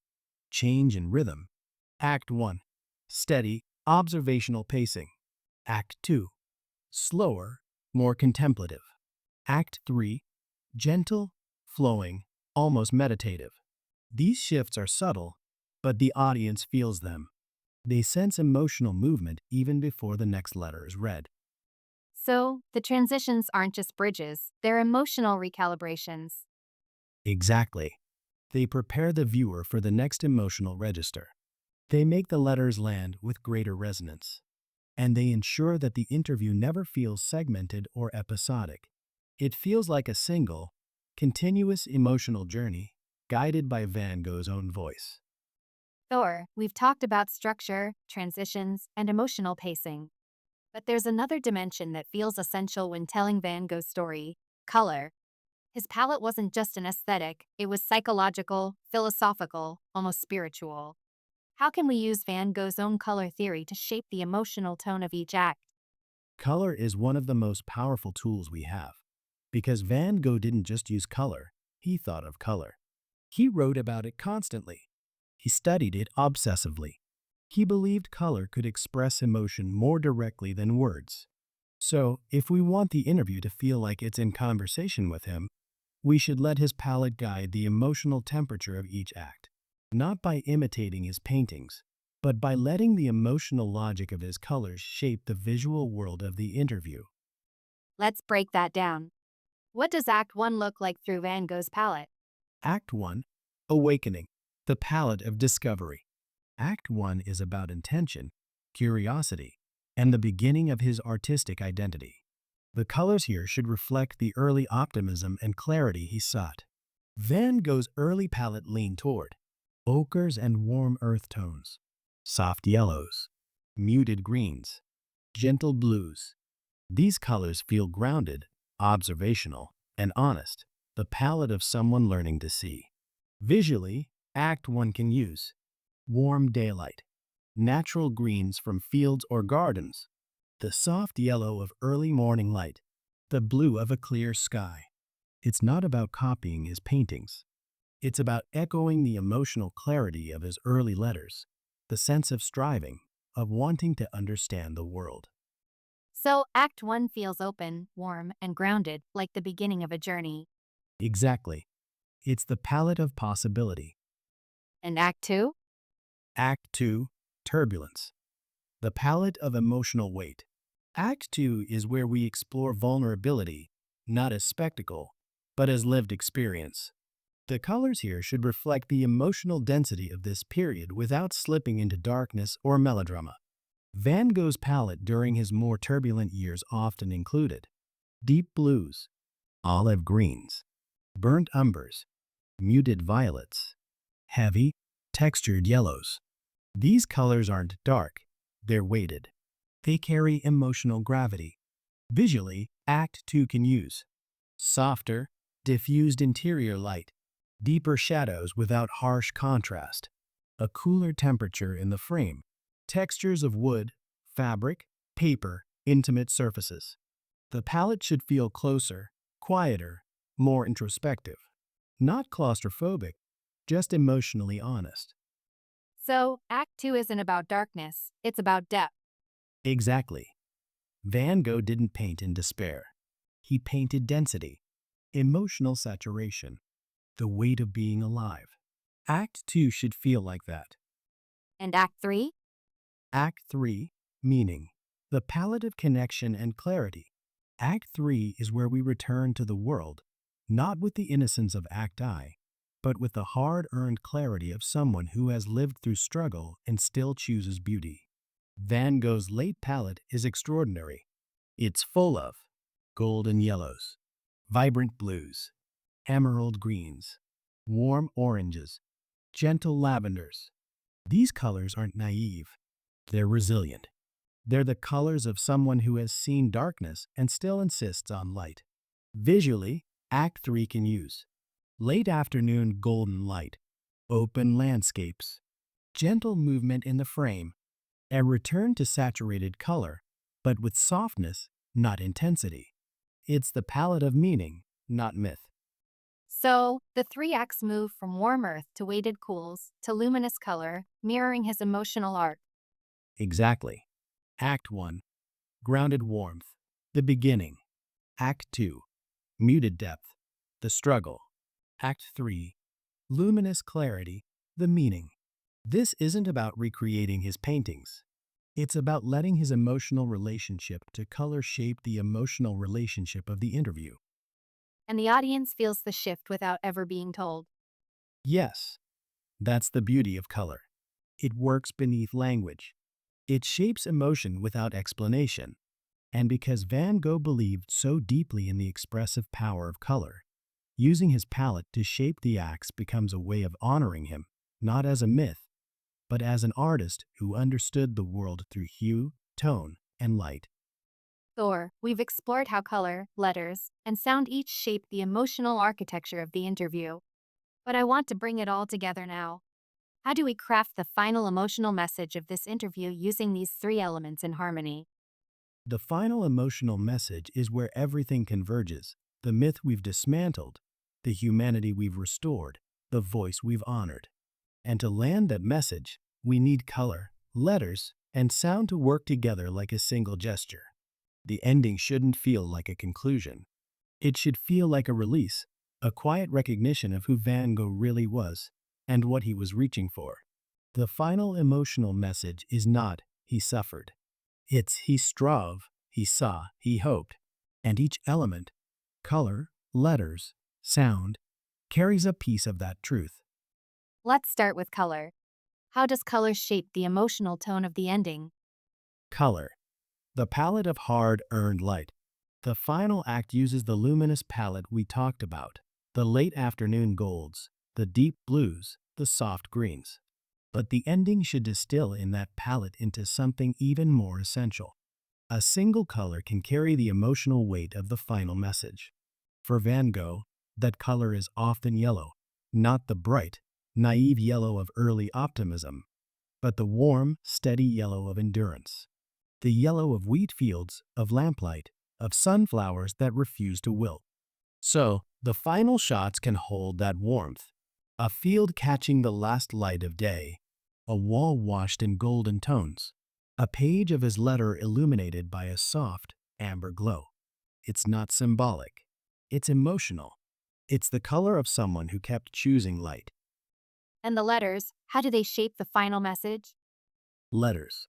change in rhythm. Act 1, steady, observational pacing. Act 2, slower, more contemplative. Act 3, gentle, flowing, almost meditative. These shifts are subtle, but the audience feels them. They sense emotional movement even before the next letter is read. So, the transitions aren't just bridges, they're emotional recalibrations. Exactly. They prepare the viewer for the next emotional register. They make the letters land with greater resonance. And they ensure that the interview never feels segmented or episodic. It feels like a single, continuous emotional journey guided by Van Gogh's own voice. Thor, we've talked about structure, transitions, and emotional pacing. But there's another dimension that feels essential when telling Van Gogh's story: color. His palette wasn't just an aesthetic, it was psychological, philosophical, almost spiritual. How can we use Van Gogh's own color theory to shape the emotional tone of each act? Color is one of the most powerful tools we have. Because Van Gogh didn't just use color, he thought of color. He wrote about it constantly. He studied it obsessively. He believed color could express emotion more directly than words. So, if we want the interview to feel like it's in conversation with him, we should let his palette guide the emotional temperature of each act, not by imitating his paintings, but by letting the emotional logic of his colors shape the visual world of the interview. Let's break that down. What does Act 1 look like through Van Gogh's palette? Act 1, Awakening, the palette of discovery. Act 1 is about intention, curiosity, and the beginning of his artistic identity. The colors here should reflect the early optimism and clarity he sought. Van Gogh's early palette leaned toward ochres and warm earth tones, soft yellows, muted greens, gentle blues. These colors feel grounded, observational, and honest, the palette of someone learning to see. Visually, Act 1 can use warm daylight, natural greens from fields or gardens, the soft yellow of early morning light, the blue of a clear sky. It's not about copying his paintings. It's about echoing the emotional clarity of his early letters, the sense of striving, of wanting to understand the world. So, Act 1 feels open, warm, and grounded, like the beginning of a journey. Exactly. It's the palette of possibility. And Act 2? Act 2, turbulence. The palette of emotional weight. Act 2 is where we explore vulnerability, not as spectacle, but as lived experience. The colors here should reflect the emotional density of this period without slipping into darkness or melodrama. Van Gogh's palette during his more turbulent years often included deep blues, olive greens, burnt umbers, muted violets, heavy, textured yellows. These colors aren't dark, they're weighted. They carry emotional gravity. Visually, Act 2 can use softer, diffused interior light, deeper shadows without harsh contrast, a cooler temperature in the frame, textures of wood, fabric, paper, intimate surfaces. The palette should feel closer, quieter, more introspective. Not claustrophobic, just emotionally honest. So, Act 2 isn't about darkness, it's about depth. Exactly. Van Gogh didn't paint in despair. He painted density, emotional saturation, the weight of being alive. Act 2 should feel like that. And Act 3? Act 3, meaning, the palette of connection and clarity. Act 3 is where we return to the world, not with the innocence of Act I, but with the hard-earned clarity of someone who has lived through struggle and still chooses beauty. Van Gogh's late palette is extraordinary. It's full of golden yellows, vibrant blues, emerald greens, warm oranges, gentle lavenders. These colors aren't naive. They're resilient. They're the colors of someone who has seen darkness and still insists on light. Visually, Act 3 can use late afternoon golden light, open landscapes, gentle movement in the frame, a return to saturated color, but with softness, not intensity. It's the palette of meaning, not myth. So, the three acts move from warm earth to weighted cools to luminous color, mirroring his emotional arc. Exactly. Act 1, grounded warmth, the beginning. Act 2, muted depth, the struggle. Act 3, luminous clarity, the meaning. This isn't about recreating his paintings. It's about letting his emotional relationship to color shape the emotional relationship of the interview. And the audience feels the shift without ever being told. Yes, that's the beauty of color. It works beneath language. It shapes emotion without explanation. And because Van Gogh believed so deeply in the expressive power of color, using his palette to shape the acts becomes a way of honoring him, not as a myth, but as an artist who understood the world through hue, tone, and light. Thor, we've explored how color, letters, and sound each shape the emotional architecture of the interview. But I want to bring it all together now. How do we craft the final emotional message of this interview using these three elements in harmony? The final emotional message is where everything converges: the myth we've dismantled, the humanity we've restored, the voice we've honored. And to land that message, we need color, letters, and sound to work together like a single gesture. The ending shouldn't feel like a conclusion. It should feel like a release, a quiet recognition of who Van Gogh really was and what he was reaching for. The final emotional message is not "he suffered." It's "he strove, he saw, he hoped." And each element, color, letters, sound, carries a piece of that truth. Let's start with color. How does color shape the emotional tone of the ending? Color, the palette of hard-earned light. The final act uses the luminous palette we talked about, the late afternoon golds, the deep blues, the soft greens. But the ending should distill in that palette into something even more essential. A single color can carry the emotional weight of the final message. For Van Gogh, that color is often yellow, not the bright, naive yellow of early optimism, but the warm, steady yellow of endurance. The yellow of wheat fields, of lamplight, of sunflowers that refuse to wilt. So, the final shots can hold that warmth. A field catching the last light of day, a wall washed in golden tones, A page of his letter illuminated by a soft, amber glow. It's not symbolic. It's emotional. It's the color of someone who kept choosing light. And the letters, how do they shape the final message? Letters.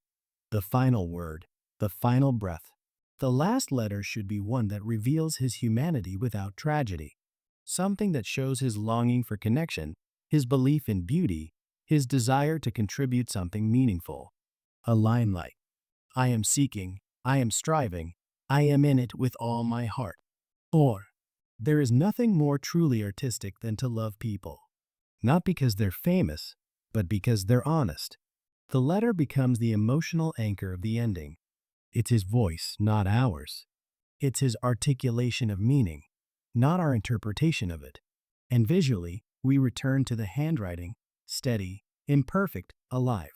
The final word. The final breath. The last letter should be one that reveals his humanity without tragedy. Something that shows his longing for connection, his belief in beauty, his desire to contribute something meaningful. A line like, I am seeking, I am striving, I am in it with all my heart. Or, there is nothing more truly artistic than to love people. Not because they're famous, but because they're honest. The letter becomes the emotional anchor of the ending. It's his voice, not ours. It's his articulation of meaning, not our interpretation of it. And visually, we return to the handwriting, steady, imperfect, alive.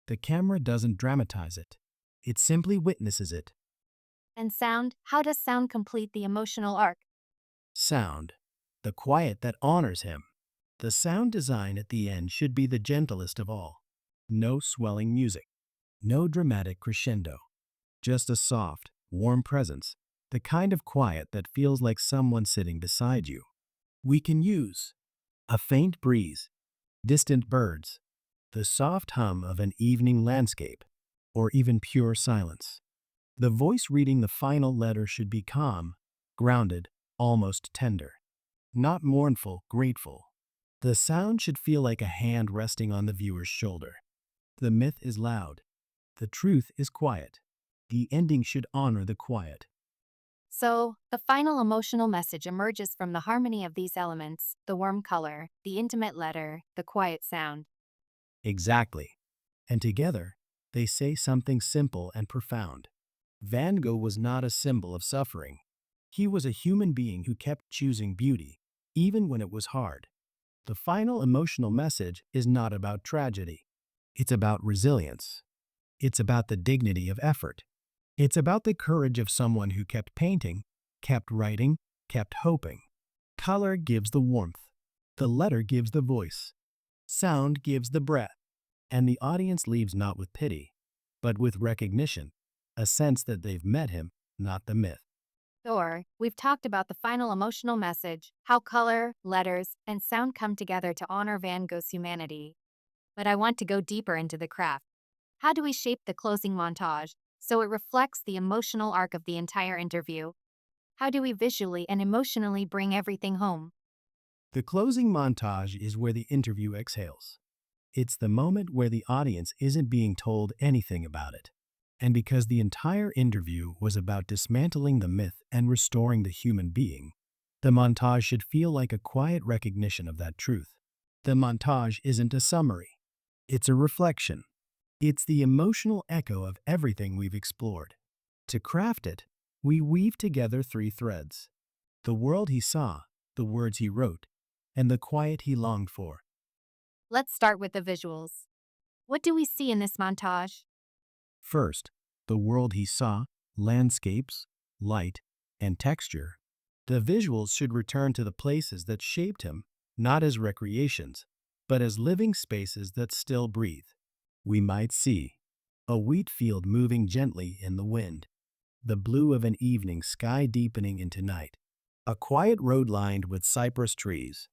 The camera doesn't dramatize it. It simply witnesses it. And sound, how does sound complete the emotional arc? Sound, the quiet that honors him. The sound design at the end should be the gentlest of all. No swelling music, no dramatic crescendo. Just a soft, warm presence, the kind of quiet that feels like someone sitting beside you. We can use a faint breeze, distant birds, the soft hum of an evening landscape, or even pure silence. The voice reading the final letter should be calm, grounded, almost tender. Not mournful, grateful. The sound should feel like a hand resting on the viewer's shoulder. The myth is loud. The truth is quiet. The ending should honor the quiet. So, the final emotional message emerges from the harmony of these elements: the warm color, the intimate letter, the quiet sound. Exactly. And together, they say something simple and profound. Van Gogh was not a symbol of suffering. He was a human being who kept choosing beauty, even when it was hard. The final emotional message is not about tragedy. It's about resilience. It's about the dignity of effort. It's about the courage of someone who kept painting, kept writing, kept hoping. Color gives the warmth. The letter gives the voice. Sound gives the breath. And the audience leaves not with pity, but with recognition, a sense that they've met him, not the myth. Or, we've talked about the final emotional message, how color, letters, and sound come together to honor Van Gogh's humanity. But I want to go deeper into the craft. How do we shape the closing montage so it reflects the emotional arc of the entire interview? How do we visually and emotionally bring everything home? The closing montage is where the interview exhales. It's the moment where the audience isn't being told anything about it. And because the entire interview was about dismantling the myth and restoring the human being, the montage should feel like a quiet recognition of that truth. The montage isn't a summary, it's a reflection. It's the emotional echo of everything we've explored. To craft it, we weave together three threads: the world he saw, the words he wrote, and the quiet he longed for. Let's start with the visuals. What do we see in this montage? First, the world he saw, landscapes, light, and texture. The visuals should return to the places that shaped him, not as recreations, but as living spaces that still breathe. We might see a wheat field moving gently in the wind, the blue of an evening sky deepening into night, a quiet road lined with cypress trees,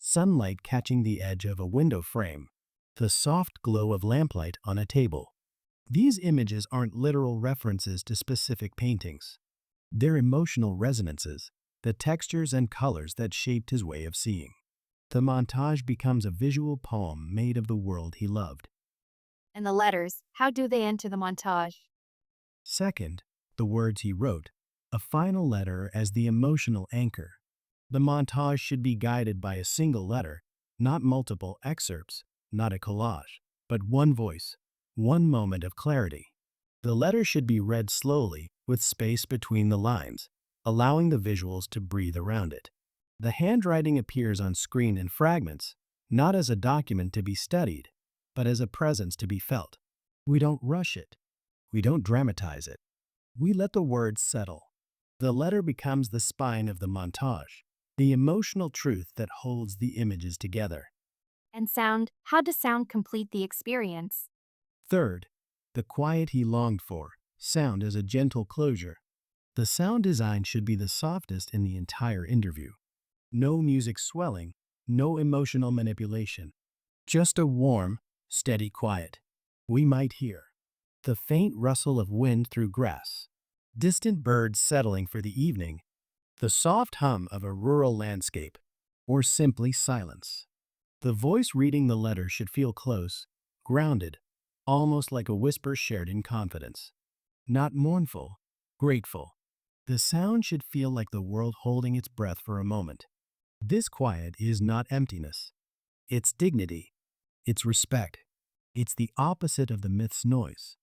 sunlight catching the edge of a window frame, the soft glow of lamplight on a table. These images aren't literal references to specific paintings. They're emotional resonances, the textures and colors that shaped his way of seeing. The montage becomes a visual poem made of the world he loved. And the letters, how do they enter the montage? Second, the words he wrote, a final letter as the emotional anchor. The montage should be guided by a single letter, not multiple excerpts, not a collage, but one voice, one moment of clarity. The letter should be read slowly, with space between the lines, allowing the visuals to breathe around it. The handwriting appears on screen in fragments, not as a document to be studied, but as a presence to be felt. We don't rush it. We don't dramatize it. We let the words settle. The letter becomes the spine of the montage, the emotional truth that holds the images together. And sound, how does sound complete the experience? Third, the quiet he longed for, sound as a gentle closure. The sound design should be the softest in the entire interview. No music swelling, no emotional manipulation. Just a warm, steady quiet. We might hear the faint rustle of wind through grass, distant birds settling for the evening, the soft hum of a rural landscape, or simply silence. The voice reading the letter should feel close, grounded, almost like a whisper shared in confidence. Not mournful, grateful. The sound should feel like the world holding its breath for a moment. This quiet is not emptiness. It's dignity. It's respect. It's the opposite of the myth's noise.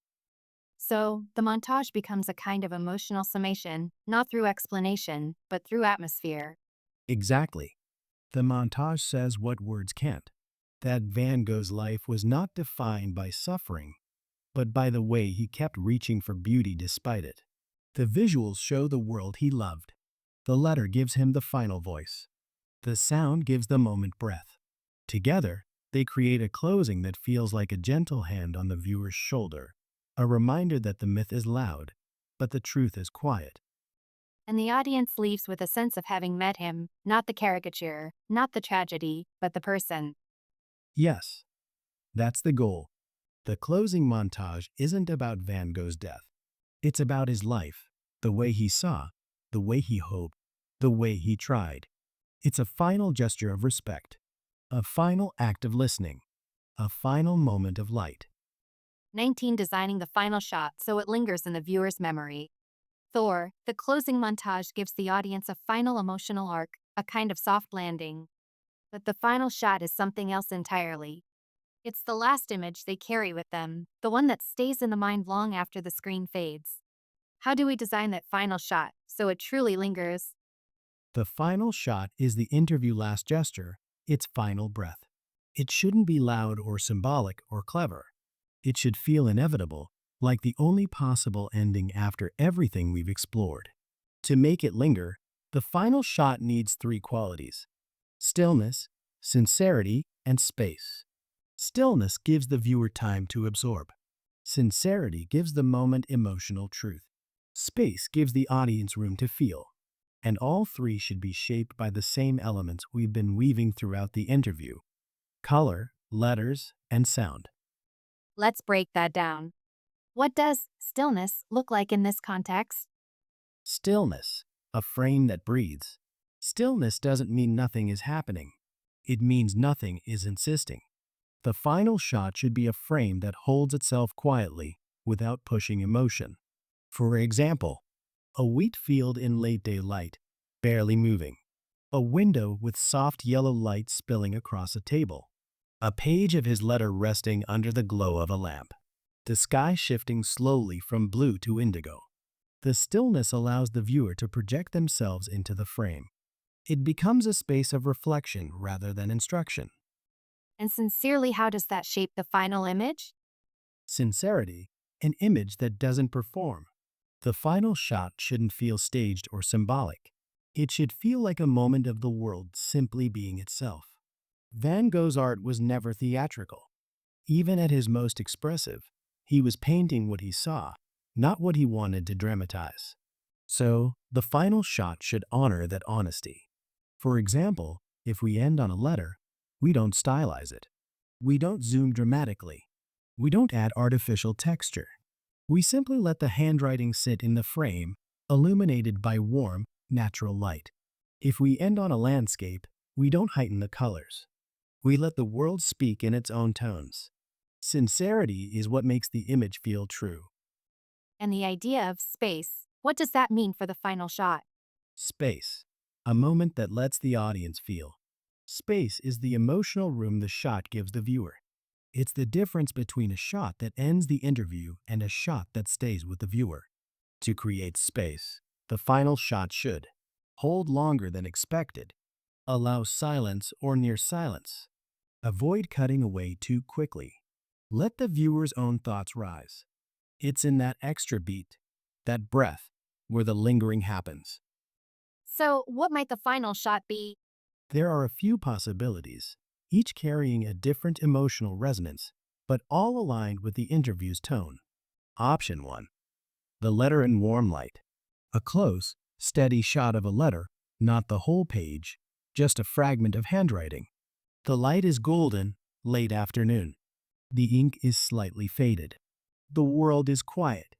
So, the montage becomes a kind of emotional summation, not through explanation, but through atmosphere. Exactly. The montage says what words can't. That Van Gogh's life was not defined by suffering, but by the way he kept reaching for beauty despite it. The visuals show the world he loved. The letter gives him the final voice. The sound gives the moment breath. Together, they create a closing that feels like a gentle hand on the viewer's shoulder, a reminder that the myth is loud, but the truth is quiet. And the audience leaves with a sense of having met him, not the caricature, not the tragedy, but the person. Yes, that's the goal. The closing montage isn't about Van Gogh's death. It's about his life, the way he saw, the way he hoped, the way he tried. It's a final gesture of respect, a final act of listening, a final moment of light. 19. Designing the final shot so it lingers in the viewer's memory. Thor, the closing montage gives the audience a final emotional arc, a kind of soft landing. But the final shot is something else entirely. It's the last image they carry with them, the one that stays in the mind long after the screen fades. How do we design that final shot so it truly lingers? The final shot is the interview last gesture, its final breath. It shouldn't be loud or symbolic or clever. It should feel inevitable, like the only possible ending after everything we've explored. To make it linger, the final shot needs three qualities: stillness, sincerity, and space. Stillness gives the viewer time to absorb. Sincerity gives the moment emotional truth. Space gives the audience room to feel. And all three should be shaped by the same elements we've been weaving throughout the interview: color, letters, and sound. Let's break that down. What does stillness look like in this context? Stillness, a frame that breathes. Stillness doesn't mean nothing is happening. It means nothing is insisting. The final shot should be a frame that holds itself quietly without pushing emotion. For example, a wheat field in late daylight, barely moving. A window with soft yellow light spilling across a table. A page of his letter resting under the glow of a lamp. The sky shifting slowly from blue to indigo. The stillness allows the viewer to project themselves into the frame. It becomes a space of reflection rather than instruction. And sincerely, how does that shape the final image? Sincerity, an image that doesn't perform. The final shot shouldn't feel staged or symbolic. It should feel like a moment of the world simply being itself. Van Gogh's art was never theatrical. Even at his most expressive, he was painting what he saw, not what he wanted to dramatize. So, the final shot should honor that honesty. For example, if we end on a letter, we don't stylize it. We don't zoom dramatically. We don't add artificial texture. We simply let the handwriting sit in the frame, illuminated by warm, natural light. If we end on a landscape, we don't heighten the colors. We let the world speak in its own tones. Sincerity is what makes the image feel true. And the idea of space, what does that mean for the final shot? Space, a moment that lets the audience feel. Space is the emotional room the shot gives the viewer. It's the difference between a shot that ends the interview and a shot that stays with the viewer. To create space, the final shot should hold longer than expected, allow silence or near silence, avoid cutting away too quickly, let the viewer's own thoughts rise. It's in that extra beat, that breath, where the lingering happens. So, what might the final shot be? There are a few possibilities, each carrying a different emotional resonance, but all aligned with the interview's tone. Option 1. The letter in warm light. A close, steady shot of a letter, not the whole page, just a fragment of handwriting. The light is golden, late afternoon. The ink is slightly faded. The world is quiet.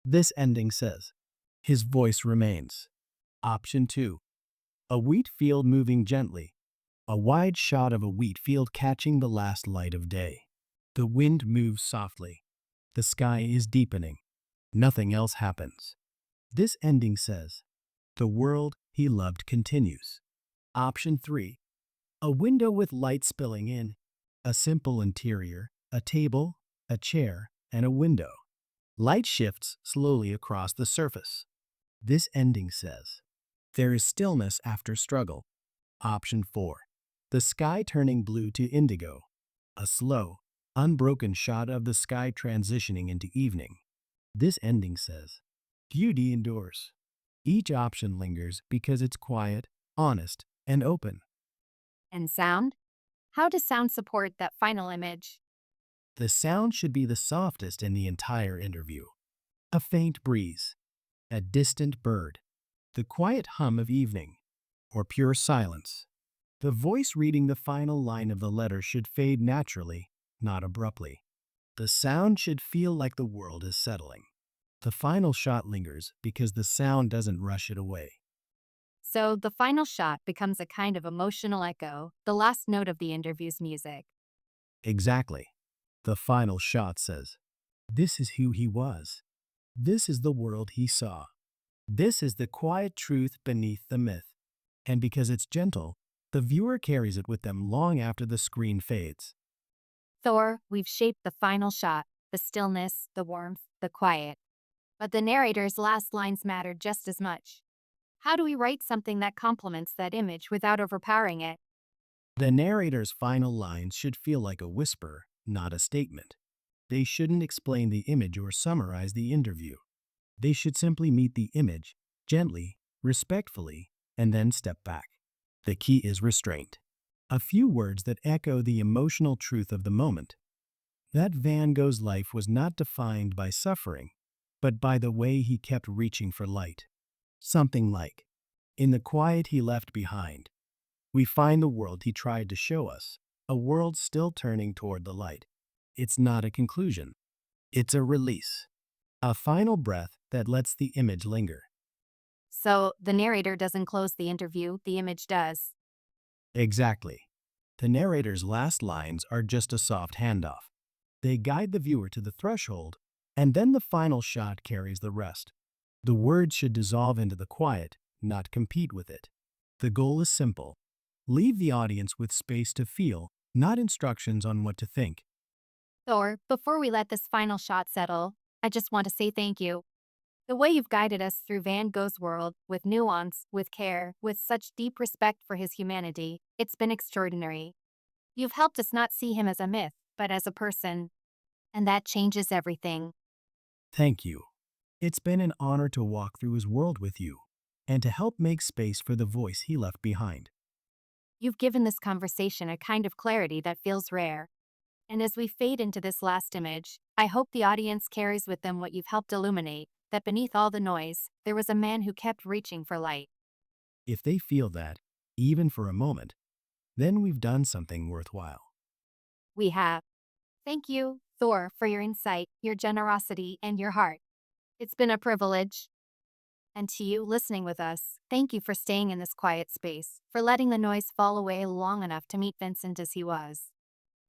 This ending says. His voice remains. Option 2. A wheat field moving gently. A wide shot of a wheat field catching the last light of day. The wind moves softly. The sky is deepening. Nothing else happens. This ending says, the world he loved continues. Option 3. A window with light spilling in. A simple interior, a table, a chair, and a window. Light shifts slowly across the surface. This ending says, there is stillness after struggle. Option 4. The sky turning blue to indigo. A slow, unbroken shot of the sky transitioning into evening. This ending says, beauty endures. Each option lingers because it's quiet, honest, and open. And sound? How does sound support that final image? The sound should be the softest in the entire interview. A faint breeze, a distant bird, the quiet hum of evening, or pure silence. The voice reading the final line of the letter should fade naturally, not abruptly. The sound should feel like the world is settling. The final shot lingers because the sound doesn't rush it away. So the final shot becomes a kind of emotional echo, the last note of the interview's music. Exactly. The final shot says, this is who he was. This is the world he saw. This is the quiet truth beneath the myth. And because it's gentle, the viewer carries it with them long after the screen fades. Thor, we've shaped the final shot, the stillness, the warmth, the quiet. But the narrator's last lines matter just as much. How do we write something that complements that image without overpowering it? The narrator's final lines should feel like a whisper, not a statement. They shouldn't explain the image or summarize the interview. They should simply meet the image, gently, respectfully, and then step back. The key is restraint. A few words that echo the emotional truth of the moment. That Van Gogh's life was not defined by suffering, but by the way he kept reaching for light. Something like, in the quiet he left behind, we find the world he tried to show us, a world still turning toward the light. It's not a conclusion. It's a release. A final breath that lets the image linger. So the narrator doesn't close the interview, the image does. Exactly. The narrator's last lines are just a soft handoff. They guide the viewer to the threshold, and then the final shot carries the rest. The words should dissolve into the quiet, not compete with it. The goal is simple. Leave the audience with space to feel, not instructions on what to think. Thor, before we let this final shot settle, I just want to say thank you. The way you've guided us through Van Gogh's world, with nuance, with care, with such deep respect for his humanity, it's been extraordinary. You've helped us not see him as a myth, but as a person. And that changes everything. Thank you. It's been an honor to walk through his world with you, and to help make space for the voice he left behind. You've given this conversation a kind of clarity that feels rare. And as we fade into this last image, I hope the audience carries with them what you've helped illuminate, that beneath all the noise, there was a man who kept reaching for light. If they feel that, even for a moment, then we've done something worthwhile. We have. Thank you, Thor, for your insight, your generosity, and your heart. It's been a privilege. And to you listening with us, thank you for staying in this quiet space, for letting the noise fall away long enough to meet Vincent as he was.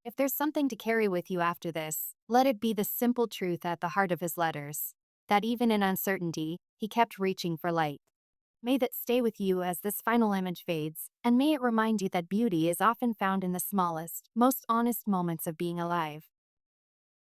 If there's something to carry with you after this, let it be the simple truth at the heart of his letters, that even in uncertainty, he kept reaching for light. May that stay with you as this final image fades, and may it remind you that beauty is often found in the smallest, most honest moments of being alive.